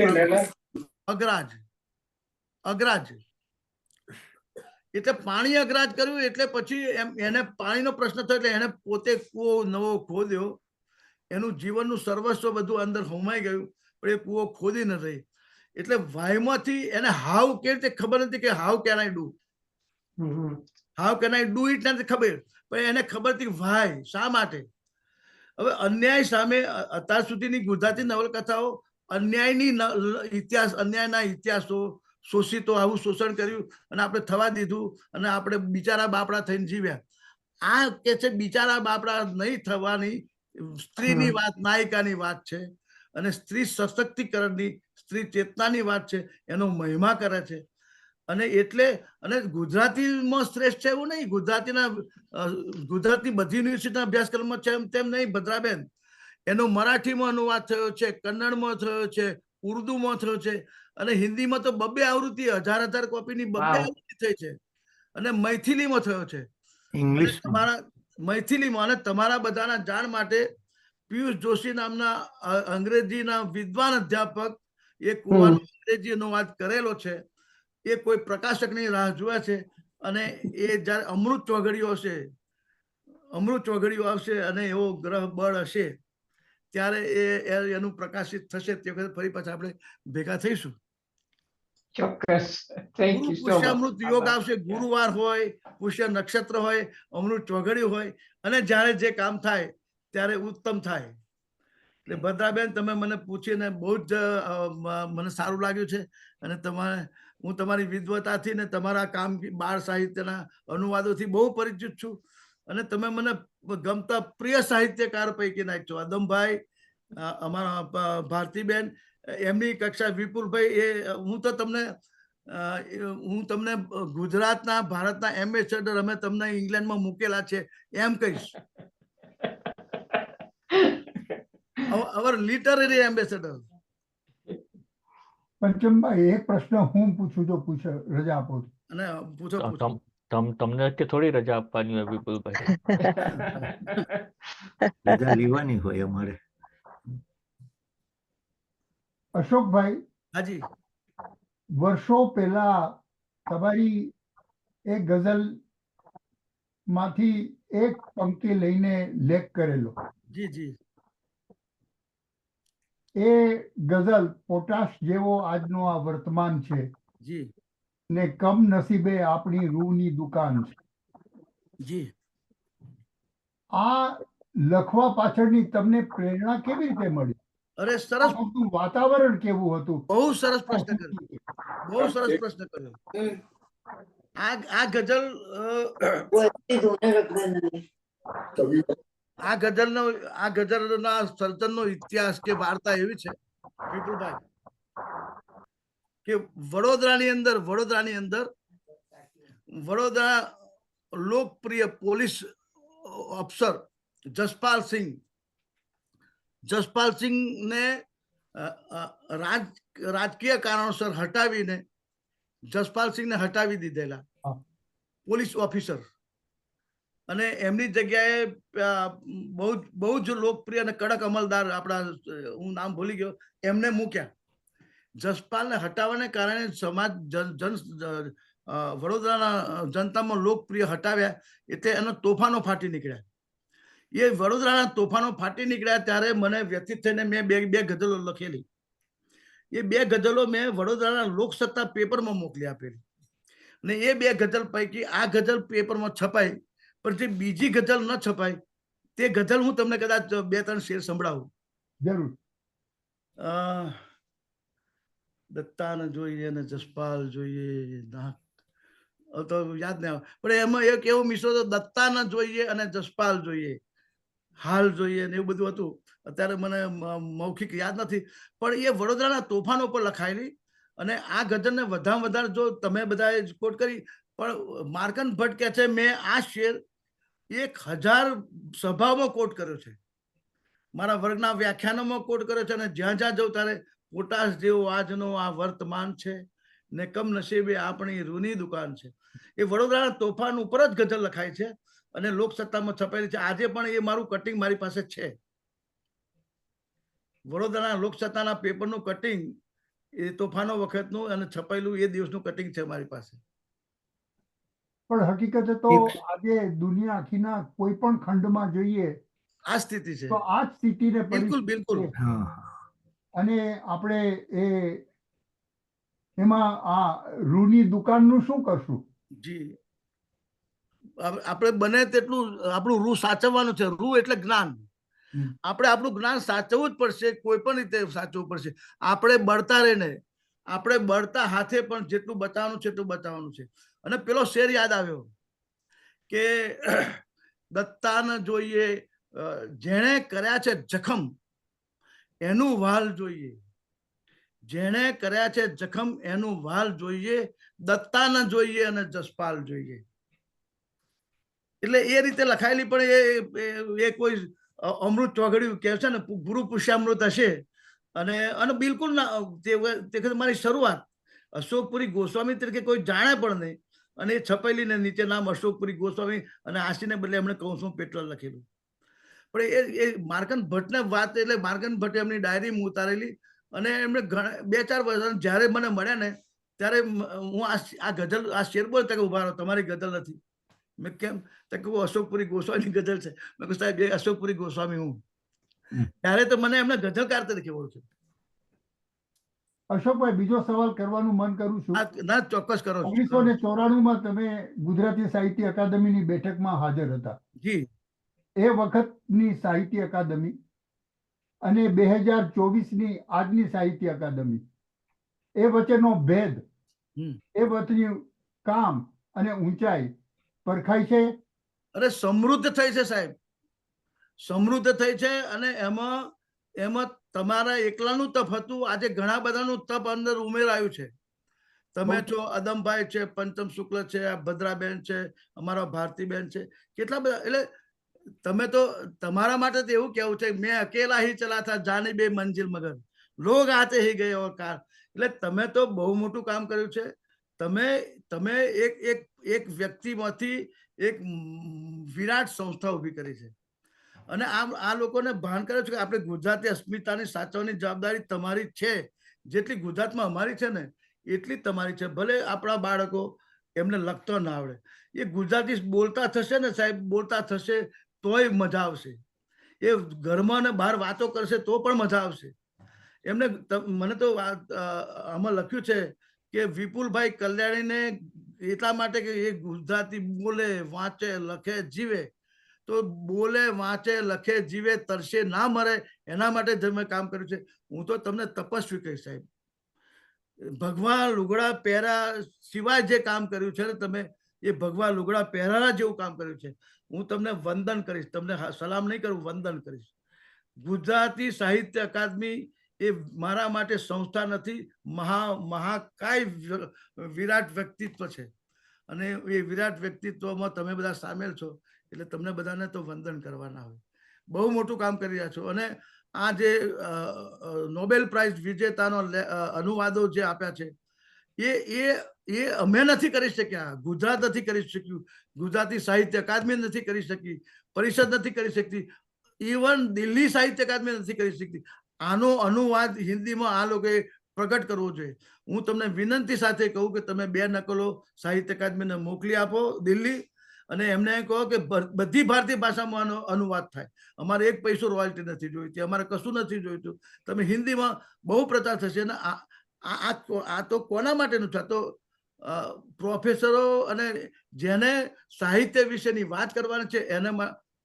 અગ્રાજ એટલે પાણી અગ્રાજ કર્યું. એટલે પછી એને પાણીનો પ્રશ્ન થયો એટલે એને પોતે કૂવો નવો ખોદ્યો. એનું જીવનનું સર્વસ્વ બધું અંદર હોમાઈ ગયું, પણ એ કૂવો ખોદી ન રહી. એટલે વાયમાંથી એને હાવ કેવી રીતે ખબર નથી કે હાવ કેન આઈ ડુ ઇટ નથી ખબર, પણ એને ખબર હતી વાય શા માટે. હવે અન્યાય સામે અત્યાર સુધીની ગુજરાતી નવલકથાઓ અન્યાયના ઇતિહાસો, શોષિતો આવું શોષણ કર્યું અને આપણે થવા દીધું અને આપણે બિચારા બાપડા થઈને જીવ્યા. આ કે છે બિચારા બાપડા નહીં થવાની, સ્ત્રીની વાત, નાયિકાની વાત છે અને સ્ત્રી સશક્તિકરણની, સ્ત્રી ચેતનાની વાત છે. એનો મહિમા કરે છે. અને એટલે ગુજરાતીમાં શ્રેષ્ઠ છે એવું નહીં. ગુજરાતી બધી યુનિવર્સિટીના અભ્યાસક્રમમાં છે તેમ નહીં ભદ્રાબેન. એનો મરાઠીમાં અનુવાદ થયો છે, કન્નડમાં થયો છે, ઉર્દુમાં થયો છે અને હિન્દીમાં તો 2 આવૃત્તિ, 1000 કોપીની 2 આવૃત્તિ થઈ છે અને મૈથિલીમાં થયો છે. ઇંગ્લિશ મૈથિલીમાં. અને તમારા બધાના જાણ માટે પિયુષ જોશી નામના અંગ્રેજીના વિદ્વાન અધ્યાપક એ કુવાનો અંગ્રેજી અનુવાદ કરેલો છે. એ કોઈ પ્રકાશકની રાહ જુએ છે અને એ જ્યારે અમૃત ચોઘડિયું આવશે અને એવો ગ્રહ બળ હશે ત્યારે એનું પ્રકાશિત થશે. તે વખતે ફરી પાછા આપણે ભેગા થઈશું. ચોક્કસ. Thank you so Pushyamrut much. યોગ આવશે. ગુરુવાર હોય, પુષ્ય નક્ષત્ર હોય, અમૃત ચોઘડિયું હોય અને જ્યારે જે કામ થાય ત્યારે ઉત્તમ થાય. એટલે ભદ્રાબેન, તમે મને પૂછીને બહુ જ મને સારું લાગ્યું છે અને હું તમારી વિદ્વતાથી ને તમારા કામ બાળ સાહિત્યના અનુવાદોથી બહુ પરિચિત છું અને તમે મને ગમતા પ્રિય સાહિત્યકાર પૈકીના એક છો. અદમભાઈ, અમારા ભારતીબેન, એમની કક્ષા વિપુલભાઈ, એ હું તમને ગુજરાતના, ભારતના એમ્બેસેડર અમે તમને ઇંગ્લેન્ડમાં મૂકેલા છે એમ કહીશ. અવર લિટરરી એમ્બેસેડર. પંચમભાઈ, એક પ્રશ્ન હું પૂછું તો રજા આપો. અને પૂછો. તમને કે થોડી રજા આપવાની હોય વિપુલભાઈ. રજા લેવાની હોય અમારે. અશોકભાઈ, હાજી. વર્ષો પહેલા તમારી એક ગઝલ માંથી એક પંક્તિ લઈને લેખ કરેલો. જી. એ ગઝલ પોટાશ જેવો આજનો આ વર્તમાન છે જી. ને કમ નસીબે આપણી રૂની દુકાન છે. જી. આ લખવા પાછળની તમને પ્રેરણા કેવી રીતે મળી? અરે સરસ. વાતાવરણ કેવું હતું? બહુ સરસ પ્રશ્ન કર્યો. આ ગઝલ આ ગઝલના સર્જનનો ઇતિહાસ કે વાર્તા એવી છે વિપુલભાઈ કે વડોદરાની અંદર વડોદરા લોકપ્રિય પોલીસ અફસર જસપાલ સિંહને રાજકીય કારણોસર હટાવી દીધેલા પોલીસ ઓફિસર અને એમની જગ્યાએ બહુ જ લોકપ્રિય અને કડક અમલદાર, આપણા હું નામ ભૂલી ગયો, એમને મૂક્યા. જસપાલને હટાવવાને કારણે વડોદરાના જનતામાં લોકપ્રિય હટાવ્યા એટલે એનો તોફાનો ફાટી નીકળ્યા. એ વડોદરાના તોફાનો ફાટી નીકળ્યા ત્યારે મને વ્યથિત થઈને મેં બે ગઝલો લખેલી. એ 2 ગઝલો મેં વડોદરાના લોકસત્તા પેપરમાં મોકલી આપેલી અને એ 2 ગઝલ પૈકી આ ગઝલ પેપરમાં છપાઈ, પણ જે બીજી ગઝલ ન છપાઈ તે ગઝલ હું તમને કદાચ 2-3 શેર સંભળાવું. જરૂર. દત્તાને જોઈએ ને જસપાલ જોઈએ, તો યાદ નહીં આવે, પણ એમાં એક એવો મિસો તો દત્તાને જોઈએ અને જસપાલ જોઈએ, હાલ જોઈએ ને એવું બધું હતું. અત્યારે મને મૌખિક યાદ નથી, પણ એ વડોદરાના તોફાનો પર લખાયેલી. અને આ ગઝલને વધારે વધારે જો તમે બધાએ કોટ કરી, પણ માર્કન ભટ્ટ કહે છે મેં આ શેર 1000 સભામાં કોટ કર્યો છે, મારા વર્ગના વ્યાખ્યાનોમાં કોટ કર્યો છે, અને જ્યાં જ્યાં જઉં ત્યારે પોટાશ જેવો આજનો આ વર્તમાન છે ને કમનસીબે આપણી રૂની દુકાન છે. એ વડોદરાના તોફાન ઉપર જ ગઝલ લખાય છે અને લોકસત્તામાં છપાયેલી છે. આજે પણ એ મારું કટિંગ મારી પાસે છે. વડોદરાના લોકસત્તાના પેપરનું કટિંગ એ તોફાનો વખતનું અને છપાયેલું એ દિવસનું કટિંગ છે મારી પાસે. પણ હકીકતે તો આજે દુનિયા આખીના કોઈ પણ ખંડમાં જોઈએ આ સ્થિતિ છે, તો આ જ સ્થિતિને બિલકુલ બિલકુલ. અને આપણે એમાં આ રૂની દુકાનનું શું કરશું? જી, આપણે બને તેટલું આપણું રૂ સાચવવાનું છે. રૂ એટલે જ્ઞાન. આપણે આપણું જ્ઞાન સાચવવું જ પડશે, કોઈ પણ રીતે સાચવવું પડશે. આપણે બળતા રહીને, આપણે બળતા હાથે પણ જેટલું બચાવવાનું છે એટલું બચાવવાનું છે. અને પેલો શેર યાદ આવ્યો કે દત્તાને જોઈએ, જેણે કર્યા છે જખમ એનું વાલ જોઈએ, જેણે કર્યા છે જખમ એનું વાલ જોઈએ, દત્તાને જોઈએ અને જસપાલ જોઈએ. એટલે એ રીતે લખાયેલી, પણ એ કોઈ અમૃત ચોઘડ્યું કહે છે ને, ગુરુ પુષ્યામૃત હશે. અને બિલકુલ ના, તે મારી શરૂઆત અશોકપુરી ગોસ્વામી તરીકે કોઈ જાણે પણ નહીં, અને એ છપાયેલી ને નીચે નામ અશોકપુરી ગોસ્વામી અને આશીને બદલે એમણે કૌંસમાં પેટ્રોલ લખેલું. પણ એ માર્કન ભટ્ટને વાત, એટલે માર્કન ભટ્ટે એમની ડાયરીમાં ઉતારેલી. અને એમણે 2-4 વર્ષ જ્યારે મને મળ્યા ને ત્યારે હું આ ગઝલ, આ શેર બોલતા કે ઉભા રહો, તમારી ગઝલ નથી. મેં કેમ? તો કે અશોકપુરી ગોસ્વામીની ગઝલ છે. મેં કહ્યું સાહેબ, એ અશોકપુરી ગોસ્વામી હું. ત્યારે તો મને એમને ગઝલકાર તરીકે ઓળખ્યો. અશોકભાઈ, બીજો સવાલ કરવાનું મન કરું છું. ના, ચોક્કસ કરો. 1994માં તમે ગુજરાતી સાહિત્ય અકાદમીની બેઠકમાં હાજર હતા. જી. એ વખતની સાહિત્ય અકાદમી અને 2024ની આજની સાહિત્ય અકાદમી, એ વચ્ચેનો ભેદ, એ વચ્ચેનું કામ અને ઊંચાઈ પરખાય છે? અરે સમૃદ્ધ થઈ છે સાહેબ, સમૃદ્ધ થઈ છે. અને એમાં તમારા એકલાનું તપ હતું, આજે ઘણા બધાનું તપ અંદર ઉમેરાયું છે. તમે છો, અદમભાઈ છે, પંચમ શુક્લ છે, ભદ્રાબેન છે, અમારા ભારતીબેન છે, કેટલા બધા. એટલે તમે તો, તમારા માટે તો એવું કેવું છે, મેં અકેલા ही चला था जाने बे मंजिल मगर लोग आते ही गए और कार. એટલે તમે તો બહુ મોટું કામ કર્યું છે. તમે એક વ્યક્તિમાંથી એક વિરાટ સંસ્થા ઊભી કરી છે. અને આ લોકોને ભાન કરે છે કે આપણે ગુજરાતી અસ્મિતાની સાચવવાની જવાબદારી તમારી છે. જેટલી ગુજરાતમાં અમારી છે ને એટલી તમારી છે. ભલે આપણા બાળકો એમને લખતો ના આવડે, એ ગુજરાતી બોલતા થશે ને સાહેબ, બોલતા થશે તોય મજા આવશે. એ ઘરમાં ને બહાર વાતો કરશે તો પણ મજા આવશે. એમને, મને તો આમાં લખ્યું છે કે વિપુલભાઈ કલ્યાણીને એટલા માટે કે એ ગુજરાતી બોલે, વાંચે, લખે, જીવે. તો બોલે, વાંચે, લખે, જીવે, તરસે ના મરે, એના માટે જ મેં કામ કર્યું છે. હું તો તમને તપસ્વી કહીશ સાહેબ. ભગવાન લુગડા પહેરા સિવાય જે કામ કર્યું છે ને તમે, એ ભગવાન લુગડા પહેરાના જેવું કામ કર્યું છે. હું તમને વંદન કરીશ, તમને સલામ નહીં કરું, વંદન કરીશ. ગુજરાતી સાહિત્ય અકાદમી એ મારા માટે સંસ્થા નથી, મહાકાય વિરાટ વ્યક્તિત્વ છે. અને એ વિરાટ વ્યક્તિત્વમાં તમે બધા સામેલ છો, એટલે તમને બધાને તો વંદન કરવાના હોય. બહુ મોટું કામ કરી રહ્યા છો. અને આ જે નોબેલ પ્રાઇઝ વિજેતાનો અનુવાદો જે આપ્યા છે, એ અમે નથી કરી શક્યા, ગુજરાત નથી કરી શક્યું, ગુજરાતી સાહિત્ય અકાદમી નથી કરી શકી, પરિષદ નથી કરી શકતી, ઇવન દિલ્હી સાહિત્ય અકાદમી નથી કરી શકતી. આનો અનુવાદ હિન્દીમાં આ લોકોએ પ્રગટ કરવો જોઈએ. હું તમને વિનંતી સાથે કહું કે તમે 2 નકલો સાહિત્ય અકાદમીને મોકલી આપો દિલ્હી, અને એમને કહો કે બધી ભારતીય ભાષામાં આનો અનુવાદ થાય. અમારે 1 પૈસો રોયલ્ટી નથી જોઈતી, અમારે કશું નથી જોઈતું. તમે હિન્દીમાં બહુ પ્રચાર થશે. અને આ તો કોના માટેનું છે? આ તો પ્રોફેસરો અને જેને સાહિત્ય વિશેની વાત કરવાની છે એને.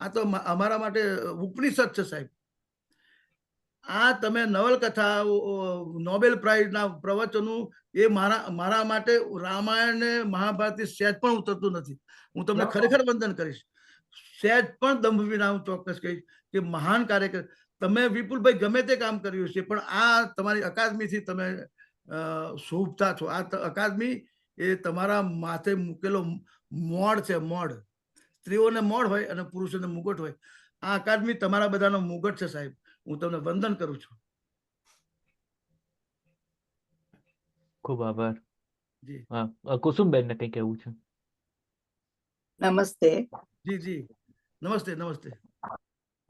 આ તો અમારા માટે ઉપનિષદ છે સાહેબ. આ તમે નવલકથા, નોબેલ પ્રાઇઝના પ્રવચનો, એ મારા માટે રામાયણ ને મહાભારત સહેજ પણ ઉતરતું નથી. હું તમને ખરેખર વંદન કરીશ. સહેજ પણ દંભ વિના હું ચોક્કસ કહીશ કે મહાન કાર્ય તમે વિપુલભાઈ ગમે તે કામ કર્યું છે, પણ આ તમારી અકાદમીથી તમે શોભતા છો. આ અકાદમી એ તમારા માથે મૂકેલો મોડ છે, મોડ. સ્ત્રીઓને મોડ હોય અને પુરુષોને મુગટ હોય. આ અકાદમી તમારા બધાનો મુગટ છે સાહેબ. હું તમને વંદન કરું છું. ખૂબ આભાર. જી કુસુમબેન ને કઈ કહેવું છે? નમસ્તે. જી જી નમસ્તે. નમસ્તે.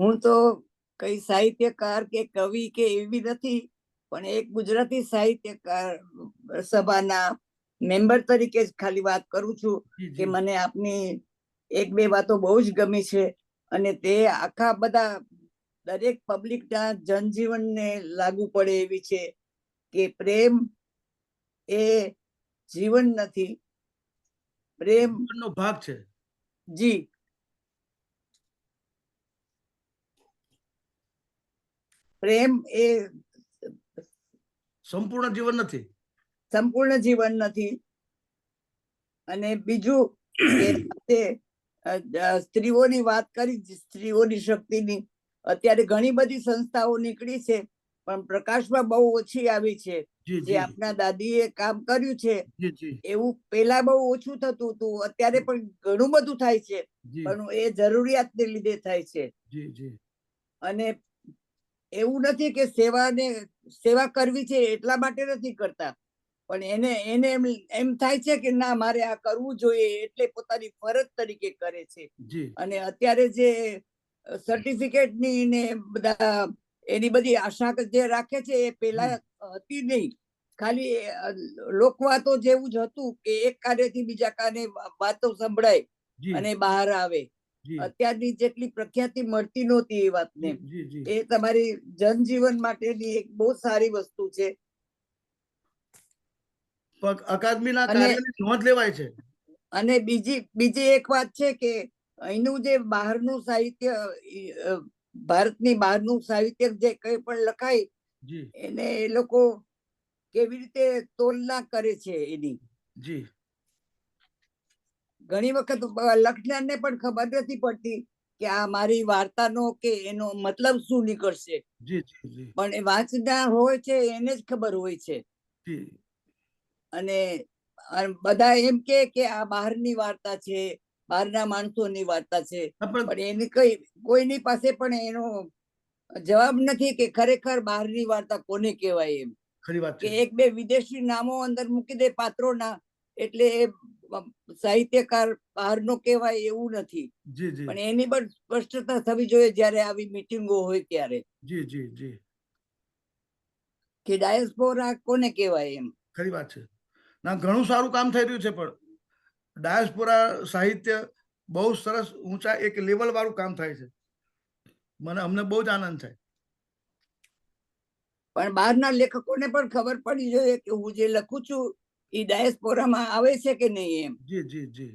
હું તો કઈ સાહિત્યકાર કે કવિ કે એવી નથી, પણ એક ગુજરાતી સાહિત્યકાર સભાના મેમ્બર તરીકે જ ખાલી વાત કરું છું કે મને આપની 1-2 વાતો બહુ જ ગમી છે, અને તે આખા બધા દરેક પબ્લિકના જનજીવનને લાગુ પડે એવી છે કે પ્રેમ એ જીવન નથી, પ્રેમ નો ભાગ છે. જી પ્રેમ એ સંપૂર્ણ જીવન નથી. સંપૂર્ણ જીવન નથી. અને બીજું કે સ્ત્રીઓની વાત કરી, સ્ત્રીઓની શક્તિની, અત્યારે ઘણી બધી સંસ્થાઓ નીકળી છે, પણ પ્રકાશમાં બહુ ઓછી આવી છે. જે આપના દાદીએ કામ કર્યું છે એવું પેલા બહુ ઓછું થતું હતું, અત્યારે પણ ઘણું બધું થાય છે, પણ એ જરૂરિયાતને લીધે થાય છે. અને એવું નથી કે સેવા કરવી છે એટલા માટે નથી કરતા, પણ એને એમ થાય છે કે ના મારે આ કરવું જોઈએ, એટલે પોતાની ફરજ તરીકે કરે છે. અને અત્યારે જે સર્ટિફિકેટની ને બધા એની બધી આશા જે રાખે છે એ પેલા હતી નહીં. ખાલી લોકવાતો જેવું જ હતું કે એક કાનેથી બીજા કાને વાતો સંભળાય અને બહાર આવે. અત્યારની જેટલી પ્રખ્યાતિ મળતી નહોતી એ વાતને. એ તમારી જનજીવન માટેની એક બહુ સારી વસ્તુ છે. અકાદમીના કાર્યની નોંધ લેવાય છે. અને બીજી એક વાત છે કે અહીંનું જે બહારનું સાહિત્ય, ભારતની બહારનું સાહિત્ય જે કંઈ પણ લખાય એને એ લોકો કેવી રીતે તોલના કરે છે એની. ઘણી વખત લખનારને પણ ખબર નથી પડતી કે આ મારી વાર્તાનો કે એનો મતલબ શું નીકળશે, પણ એ વાંચનાર હોય છે એને જ ખબર હોય છે. અને બધા એમ કે આ બહારની વાર્તા છે, બહારના માણસોની વાર્તા છે, પણ એની કોઈની પાસે પણ એનો જવાબ નથી કે ખરેખર બહારની વાર્તા કોને કહેવાય. એમ કે 1-2 વિદેશી નામો અંદર મૂકી દે પાત્રોના એટલે સાહિત્યકાર બહારનો કહેવાય એવું નથી. પણ એની પણ સ્પષ્ટતા થવી જોઈએ જયારે આવી મીટિંગો હોય ત્યારે, કે ડાયસ્પોરા કોને કહેવાય એમ. ખરી વાત છે. ના, ઘણું સારું કામ થઈ રહ્યું છે, પણ ડાયસ્પોરા સાહિત્ય બહુ સરસ ઊંચા એક લેવલ વાળું કામ થાય છે. અમને બહુ જ આનંદ થાય. પણ બહારના લેખકોને પણ ખબર પડી જોઈએ કે હું જે લખું છું એ ડાયસ્પોરામાં આવે છે કે નહીં એમ.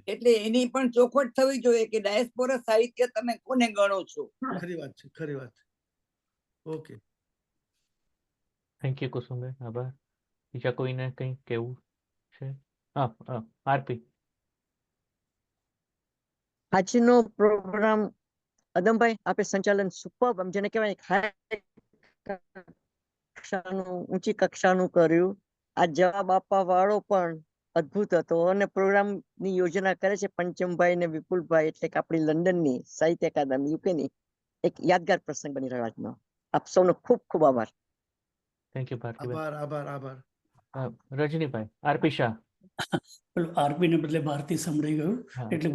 એટલે એની પણ ચોખવટ થવી જોઈએ કે ડાયસ્પોરા સાહિત્ય તમે કોને ગણો છો. ખરી વાત છે, ખરી વાત છે. ઓકે, થેન્ક યુ કુસુમબેન, આભાર. બીજા કોઈને કંઈ કહેવું છે? આરપી. આજનો પ્રોગ્રામ અદમભાઈ આપે સંચાલન સુપર, જેને કહેવાય ઊંચી કક્ષાનું કર્યું. આ જવાબ આપવા વાળો પણ અદ્ભુત હતો, અને પ્રોગ્રામની યોજના કરે છે પંચમભાઈ ને વિપુલભાઈ, એટલે કે આપણી લંડનની સાહિત્ય અકાદમી યુકેની એક યાદગાર પ્રસંગ બની રહ્યો આજનો. આપ સૌનો ખૂબ ખૂબ આભાર. Thank you Bhartibhai. આભાર. રજનીભાઈ. આરપી શાહ. આરપી ને બદલે ભારતી સંભળાઈ ગયું એટલે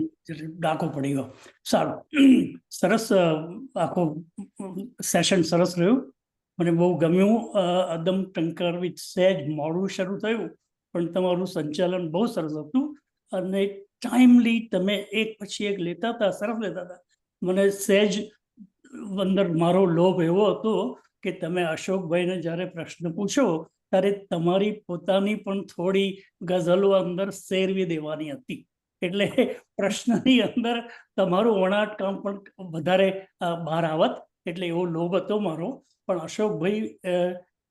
ડાકો પડી ગયો. સારું, સરસ, આખો સેશન સરસ રહ્યું. મને બહુ ગમ્યું. અદમ ટંકાર વિથ સહેજ મોડું શરૂ થયું, પણ તમારું સંચાલન બહુ સરસ હતું અને ટાઈમલી તમે એક પછી એક લેતા હતા, સરસ લેતા હતા. મને સહેજ અંદર મારો લોભ એવો હતો કે તમે અશોકભાઈને જ્યારે પ્રશ્ન પૂછો ત્યારે તમારી પોતાની પણ થોડી ગઝલો અંદર શેરવી દેવાની હતી, એટલે પ્રશ્નની અંદર તમારું વણાટ કામ પણ વધારે બહાર આવત, એટલે એવો લોભ હતો મારો. પણ અશોકભાઈ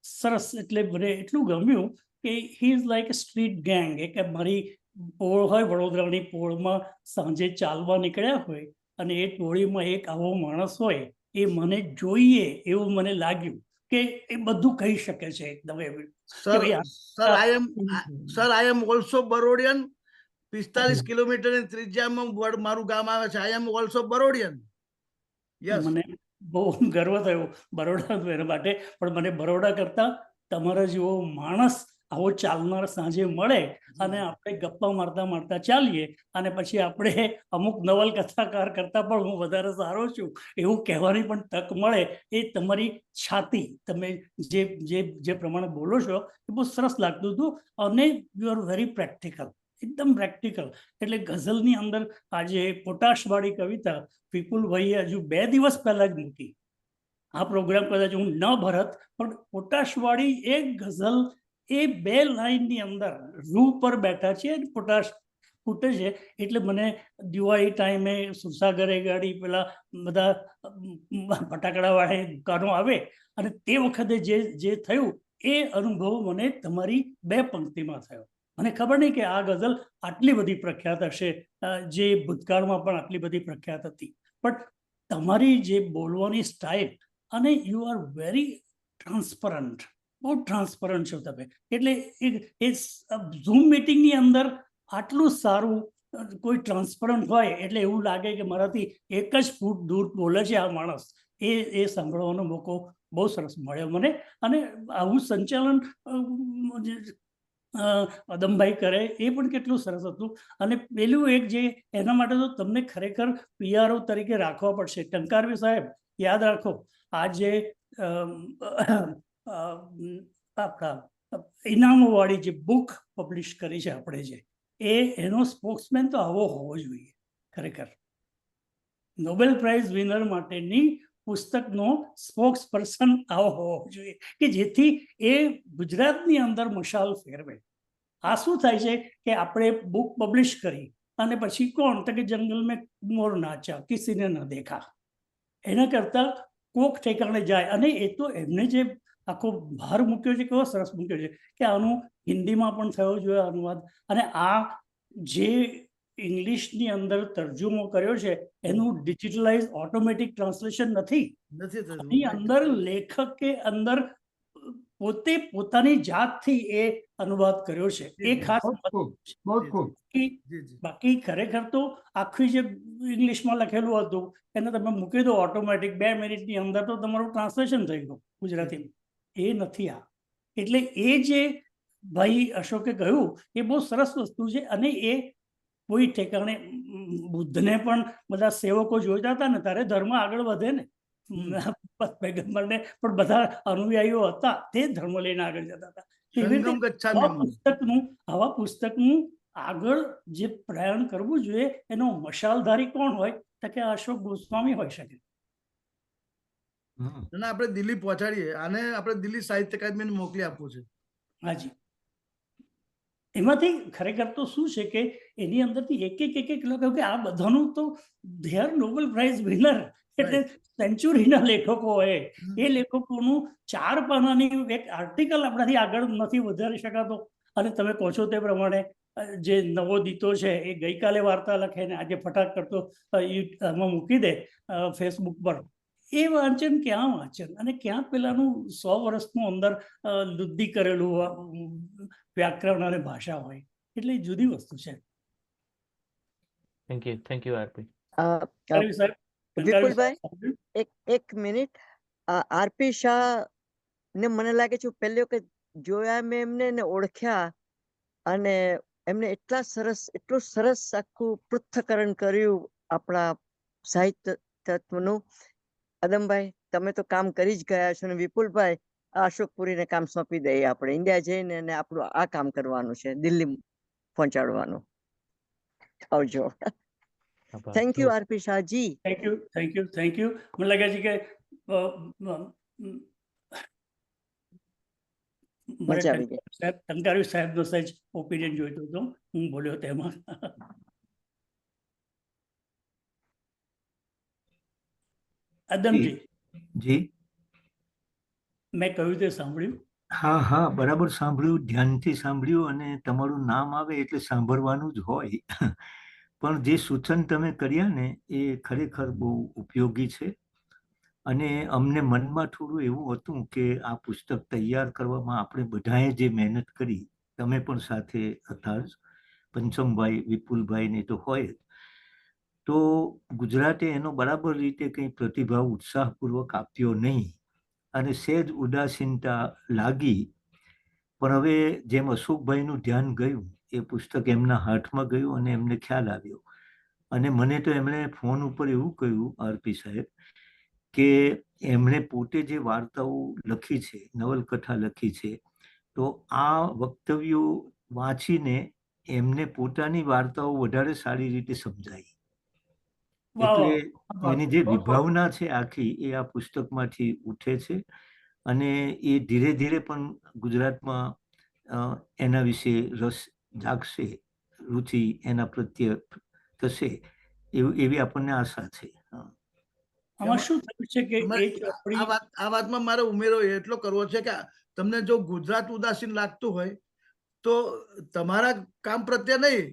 સરસ, એટલે મને એટલું ગમ્યું કે he is like a street gang. કે મારી પોળ હોય, વડોદરાની પોળમાં સાંજે ચાલવા નીકળ્યા હોય અને એ ટોળીમાં એક આવો માણસ હોય, એ મને જોઈએ એવું મને લાગ્યું કે એ બધું કહી શકે છે એકદમ એવી. Sir I am also Barodian. 45 કિલોમીટરની ત્રિજ્યામાં મારું ગામ આવે છે. આઈ એમ ઓલ્સો બરોડિયન. યસ, મને બહુ ગર્વ થયો બરોડા એના માટે, પણ મને બરોડા કરતા તમારા જેવો માણસ આવો ચાલનાર સાંજે મળે અને આપણે ગપ્પા મારતા મારતા ચાલીએ અને પછી આપણે અમુક નવલકથાકાર કરતા પણ હું વધારે સારો છું એવું કહેવાની પણ તક મળે, એ તમારી છાતી, તમે જે પ્રમાણે બોલો છો એ બહુ સરસ લાગતું હતું. અને યુ આર વેરી પ્રેક્ટિકલ, એકદમ પ્રેક્ટિકલ. એટલે ગઝલની અંદર આજે પોટાશવાળી કવિતા વિપુલભાઈએ હજુ 2 દિવસ પહેલા જ મૂકી. આ પ્રોગ્રામ કદાચ હું ન ભરત, પણ પોટાશવાળી એક ગઝલ એ 2 લાઈનની અંદર રૂ પર બેઠા છે અને પોટાશ ફૂટે છે. એટલે મને દિવાળી ટાઈમે સુરસાગરે ગાડી પેલા બધા ફટાકડાવાળી દુકાનો આવે અને તે વખતે જે થયું એ અનુભવ મને તમારી 2 પંક્તિમાં થયો. મને ખબર નહીં કે આ ગઝલ આટલી બધી પ્રખ્યાત હશે, જે ભૂતકાળમાં પણ આટલી બધી પ્રખ્યાત હતી, પણ તમારી જે બોલવાની સ્ટાઇલ અને યુ આર વેરી ટ્રાન્સપરન્ટ, બહુ ટ્રાન્સપરન્ટ છો તમે. એટલે એ ઝૂમ મીટિંગની અંદર આટલું સારું કોઈ ટ્રાન્સપરન્ટ હોય એટલે એવું લાગે કે મારાથી 1 જ ફૂટ દૂર બોલે છે આ માણસ. એ સાંભળવાનો મોકો બહુ સરસ મળ્યો મને. અને આવું સંચાલન અદમભાઈ કરે એ પણ કેટલું સરસ હતું. અને પેલું એક જે એના માટે તો તમને ખરેખર પીઆરઓ તરીકે રાખવા પડશે. ટંકારવી સાહેબ, યાદ રાખો, આ જે આપણા ઇનામોવાળી જે બુક પબ્લિશ કરી છે આપણે, જે એનો સ્પોક્સમેન તો આવો હોવો જોઈએ. ખરેખર નોબેલ પ્રાઇઝ વિનર માટેની પુસ્તકનો સ્પોક્સ પર્સન આવો હોવો જોઈએ કે જેથી એ ગુજરાતની અંદર મશાલ ફેરવે. આ શું થાય છે કે આપણે બુક પબ્લિશ કરી અને પછી કોણ તો કે જંગલ મેં મોર નાચા કિસીને ન દેખા, એના કરતા કોક ઠેકાણે જાય. અને એ તો એમને જે આખો ભાર મૂક્યો છે, કેવો સરસ મૂક્યો છે કે આનું હિન્દીમાં પણ થયો જોઈએ અનુવાદ. અને આ જે ઇંગ્લિશની અંદર તર્જુમો કર્યો છે એનું ડિજિટલાઇઝ ઓટોમેટિક ટ્રાન્સલેશન નથી. એની અંદર લેખકે અંદર પોતે પોતાની જાતથી એ અનુવાદ કર્યો છે. એ ખાસ બાકી ખરેખર તો આખી જે ઇંગ્લિશમાં લખેલું હતું એને તમે મૂકી દો ઓટોમેટિક, 2 મિનિટની અંદર તો તમારું ટ્રાન્સલેશન થઈ ગયું ગુજરાતીમાં. એ નથી આ. એટલે એ જે ભાઈ અશોકે કહ્યું એ બહુ સરસ વસ્તુ છે. અને એ કોઈ ઠેકાણે બુદ્ધને પણ બધા સેવકો જોઈતા હતા ને ત્યારે ધર્મ આગળ વધે ને, પૈગંબરને પણ બધા અનુયાયીઓ હતા, તે ધર્મ લઈને આગળ જતા હતા. એવી રીતે આવા પુસ્તકનું આગળ જે પ્રયાણ કરવું જોઈએ એનો મશાલધારી કોણ હોય તો કે અશોક ગોસ્વામી હોઈ શકે. આપણે દિલ્હી પહોંચાડીએ આને, આપણે દિલ્હી સાહિત્ય અકાદમીને મોકલી આપવું છે. હાજી, એમાંથી ખરેખર તો શું છે કે એની અંદરથી એક લોકો કે આ બધાનું તો they are Nobel price winner, એટલે સેન્ચુરીના લેખકો હોય, એ લેખકોનું 4 પાનાની એક આર્ટિકલ આપણાથી આગળ નથી વધારી શકાતો. અને તમે કહો છો તે પ્રમાણે જે નવોદિતો છે એ ગઈકાલે વાર્તા લખે ને આજે ફટાક કરતો આમાં મૂકી દે ફેસબુક પર, એ વાંચન ક્યાં વાંચન અને ક્યાં પેલાનું 100 વર્ષનું અંદર લુદ્ધી કરેલું વ્યાકરણ અને ભાષા હોય. એટલે જુદી વસ્તુ છે. Thank you RP. વિપુલભાઈ એક મિનિટ, આરપી શાહ ને મને લાગે છે પહેલી વખત જોયા મેં એમને ને ઓળખ્યા, અને એમને એટલું સરસ આખું પૃથ્થકરણ કર્યું આપણા સાહિત્ય તત્વનું. અદમભાઈ, તમે તો કામ કરી જ ગયા છો ને વિપુલભાઈ આ અશોકપુરીને કામ સોંપી દઈએ આપણે ઇન્ડિયા જઈને અને આપણું આ કામ કરવાનું છે દિલ્હી પહોંચાડવાનું. આવજો. આભાર. Thank you RP Shahaji. Thank you. મને લાગે છે કે મારે મજા આવી ગઈ. ટંકારી સાહેબનો સહેજ ઓપિનિયન જોઈતો હતો, હું બોલ્યો તેમાં. આદમજી, જી મેં કહ્યું તે સાંભળ્યું? હા હા, બરાબર સાંભળ્યું, ધ્યાનથી સાંભળ્યું, અને તમારું નામ આવે એટલે સાંભળવાનું જ હોય. પણ જે સૂચન તમે કર્યા ને એ ખરેખર બહુ ઉપયોગી છે. અને અમને મનમાં થોડું એવું હતું કે આ પુસ્તક તૈયાર કરવામાં આપણે બધાએ જે મહેનત કરી, તમે પણ સાથે હતા જ, પંચમભાઈ, વિપુલભાઈ ને તો હોય જ, તો ગુજરાતે એનો બરાબર રીતે કંઈ પ્રતિભાવ ઉત્સાહપૂર્વક આપ્યો નહીં અને સહેજ ઉદાસીનતા લાગી. પણ હવે જેમ અશોકભાઈનું ધ્યાન ગયું, એ પુસ્તક એમના હાથમાં ગયું અને એમને ખ્યાલ આવ્યો. અને મને તો એમણે ફોન ઉપર એવું કહ્યું, આરપી સાહેબ, કે એમણે પોતે જે વાર્તાઓ લખી છે, નવલકથા લખી છે, તો આ વક્તવ્યો વાંચીને એમને પોતાની વાર્તાઓ વધારે સારી રીતે સમજાઈ. એટલે એની જે વિભાવના છે આખી, એ આ પુસ્તકમાંથી ઉઠે છે. અને એ ધીરે ધીરે પણ ગુજરાતમાં એના વિશે રસ જાગશે, રુચિ એના પ્રત્યે થશે, એવી આપણને આશા છે. આમાં શું થયું છે કે આ વાતમાં મારે ઉમેરો એટલો કરવો છે કે તમને જો ગુજરાત ઉદાસીન લાગતું હોય તો તમારા કામ પ્રત્યે નહીં,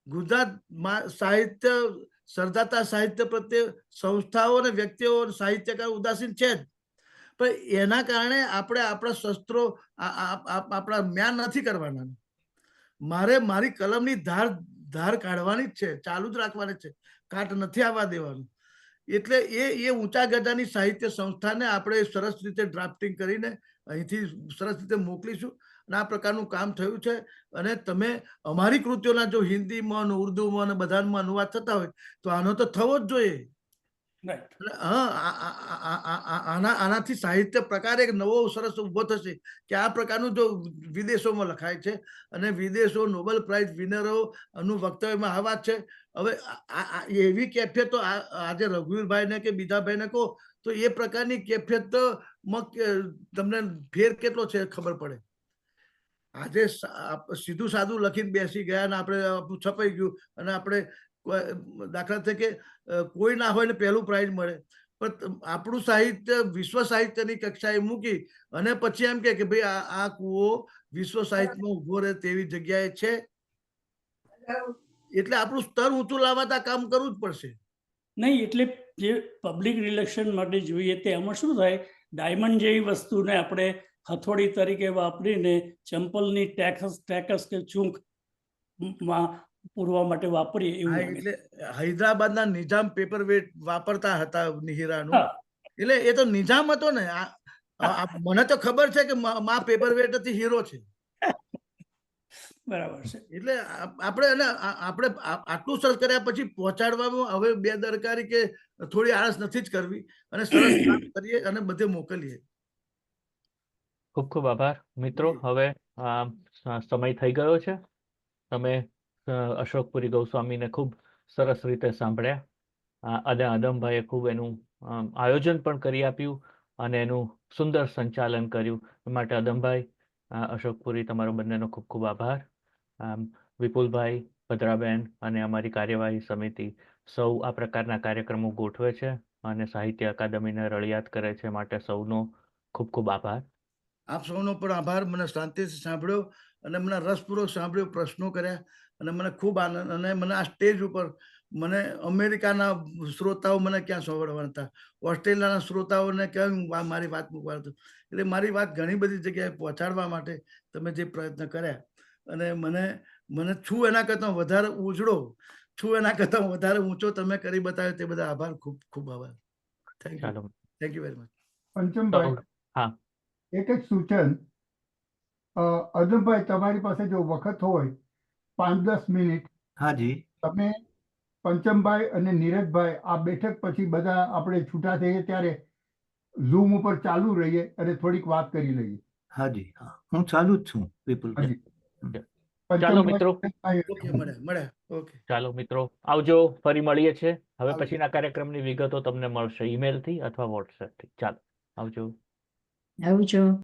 ગુજરાતમાં સાહિત્ય સર્જાતા સાહિત્ય પ્રત્યે સંસ્થાઓ અને વ્યક્તિઓ સાહિત્યકાર ઉદાસીન છે જ. પણ એના કારણે આપણે આપણા શસ્ત્રો આપણા મ્યાન નથી કરવાના. મારે મારી કલમની ધાર કાઢવાની જ છે, ચાલુ જ રાખવાની છે, કાટ નથી આવવા દેવાનું. એટલે એ ઊંચા ગજાની સાહિત્ય સંસ્થાને આપણે સરસ રીતે ડ્રાફ્ટિંગ કરીને અહીંથી સરસ રીતે મોકલીશું. અને આ પ્રકારનું કામ થયું છે. અને તમે અમારી કૃતિઓના જો હિન્દીમાં, ઉર્દુમાં અને બધામાં અનુવાદ થતા હોય તો આનો તો થવો જ જોઈએ. આનાથી સાહિત્ય પ્રકાર એક નવો સરસ ઉભો થશે કે આ પ્રકારનું જો વિદેશોમાં લખાય છે અને વિદેશો નોબેલ પ્રાઇઝ વિનરો નું વક્તવ્યમાં આ વાત છે. હવે એવી કેફિયત તો આજે રઘુવીરભાઈ ને કે બીજા ભાઈને કહો તો એ પ્રકારની કેફિયત તો તમને ફેર કેટલો છે ખબર પડે. આજે સીધું સાદું લખીને બેસી ગયા અને આપણે છપાઈ ગયું અને આપણે દાખલા તરીકે કોઈ ના હોય ને પહેલું પ્રાઇઝ મળે, પણ આપણું સાહિત્ય વિશ્વ સાહિત્યની કક્ષાએ મૂકી અને પછી એમ કે ભાઈ આ કૂવો વિશ્વ સાહિત્યમાં ઉભો રહે તેવી જગ્યાએ છે. એટલે આપણું સ્તર ઊંચું લાવવા કામ કરવું જ પડશે. નહીં, એટલે જે પબ્લિક રિલેશન માટે જોઈએ તે એમાં શું થાય, ડાયમંડ જેવી વસ્તુને આપણે હથોડી તરીકે વાપરીને ચંપલની ટેકસ કે ચૂંક પૂરવા માટે વાપરીએ એવું. એટલે હૈદરાબાદના નિઝામ પેપર વેટ વાપરતા હતા હીરાનું, એટલે એ તો નિઝામ હતો ને. મને તો ખબર છે કે માં પેપર વેટ હતી, હીરો છે. બરાબર છે. એટલે આપણે આટલું સરસ કર્યા પછી પહોંચાડવામાં હવે બેદરકારી કે થોડી આળસ નથી જ કરવી અને સરસ કામ કરીએ અને બધે મોકલીએ. ખૂબ ખૂબ આભાર મિત્રો. હવે સમય થઈ ગયો છે. તમે અશોકપુરી ગોસ્વામીને ખૂબ સરસ રીતે સાંભળ્યા અને આદમભાઈએ ખૂબ એનું આયોજન પણ કરી આપ્યું અને એનું સુંદર સંચાલન કર્યું. એ માટે આદમભાઈ, અશોકપુરી, તમારો બંનેનો ખૂબ ખૂબ આભાર. વિપુલભાઈ, ભદ્રાબેન અને અમારી કાર્યવાહી સમિતિ સૌ આ પ્રકારના કાર્યક્રમો ગોઠવે છે અને સાહિત્ય અકાદમીને રળિયાત કરે છે, માટે સૌનો ખૂબ ખૂબ આભાર. આપ સૌનો પણ આભાર. મને શાંતિથી સાંભળ્યો અને મને રસપૂર્વક સાંભળ્યો, પ્રશ્નો કર્યા અને મને ખૂબ આનંદ. અને મને આ સ્ટેજ ઉપર મને અમેરિકાના શ્રોતાઓ મને ક્યાં સાંભળવાના હતા, ઓસ્ટ્રેલિયાના શ્રોતાઓને ક્યાં મારી વાત મૂકવાનું હતું. એટલે મારી વાત ઘણી બધી જગ્યાએ પહોંચાડવા માટે તમે જે પ્રયત્ન કર્યા અને મને છું એના કરતાં વધારે ઉજળો છું, એના કરતાં વધારે ઊંચો તમે કરી બતાવ્યો તે બધા આભાર, ખૂબ ખૂબ આભાર. Thank you very much. Panchambhai, હા, એક સૂચન. અદમભાઈ, તમારી પાસે જો વખત હોય 5-10 મિનિટ, હાજી, તમે પંચમભાઈ અને નીરજભાઈ આ બેઠક પછી બધા આપણે છૂટા થઈએ ત્યારે ઝૂમ ઉપર ચાલુ રહીએ અને થોડીક વાત કરી લઈએ. હાજી હા, હું ચાલુ જ છું વિપુલભાઈ. હાજી. ચાલો મિત્રો. ઓકે, મળ્યા. ઓકે, ચાલો મિત્રો, આવજો. ફરી મળીએ છીએ. હવે આવજો. પછીના કાર્યક્રમની વિગતો તમને મળશે ઈમેલથી અથવા વોટ્સએપથી. ચાલો, આવજો. આવજો.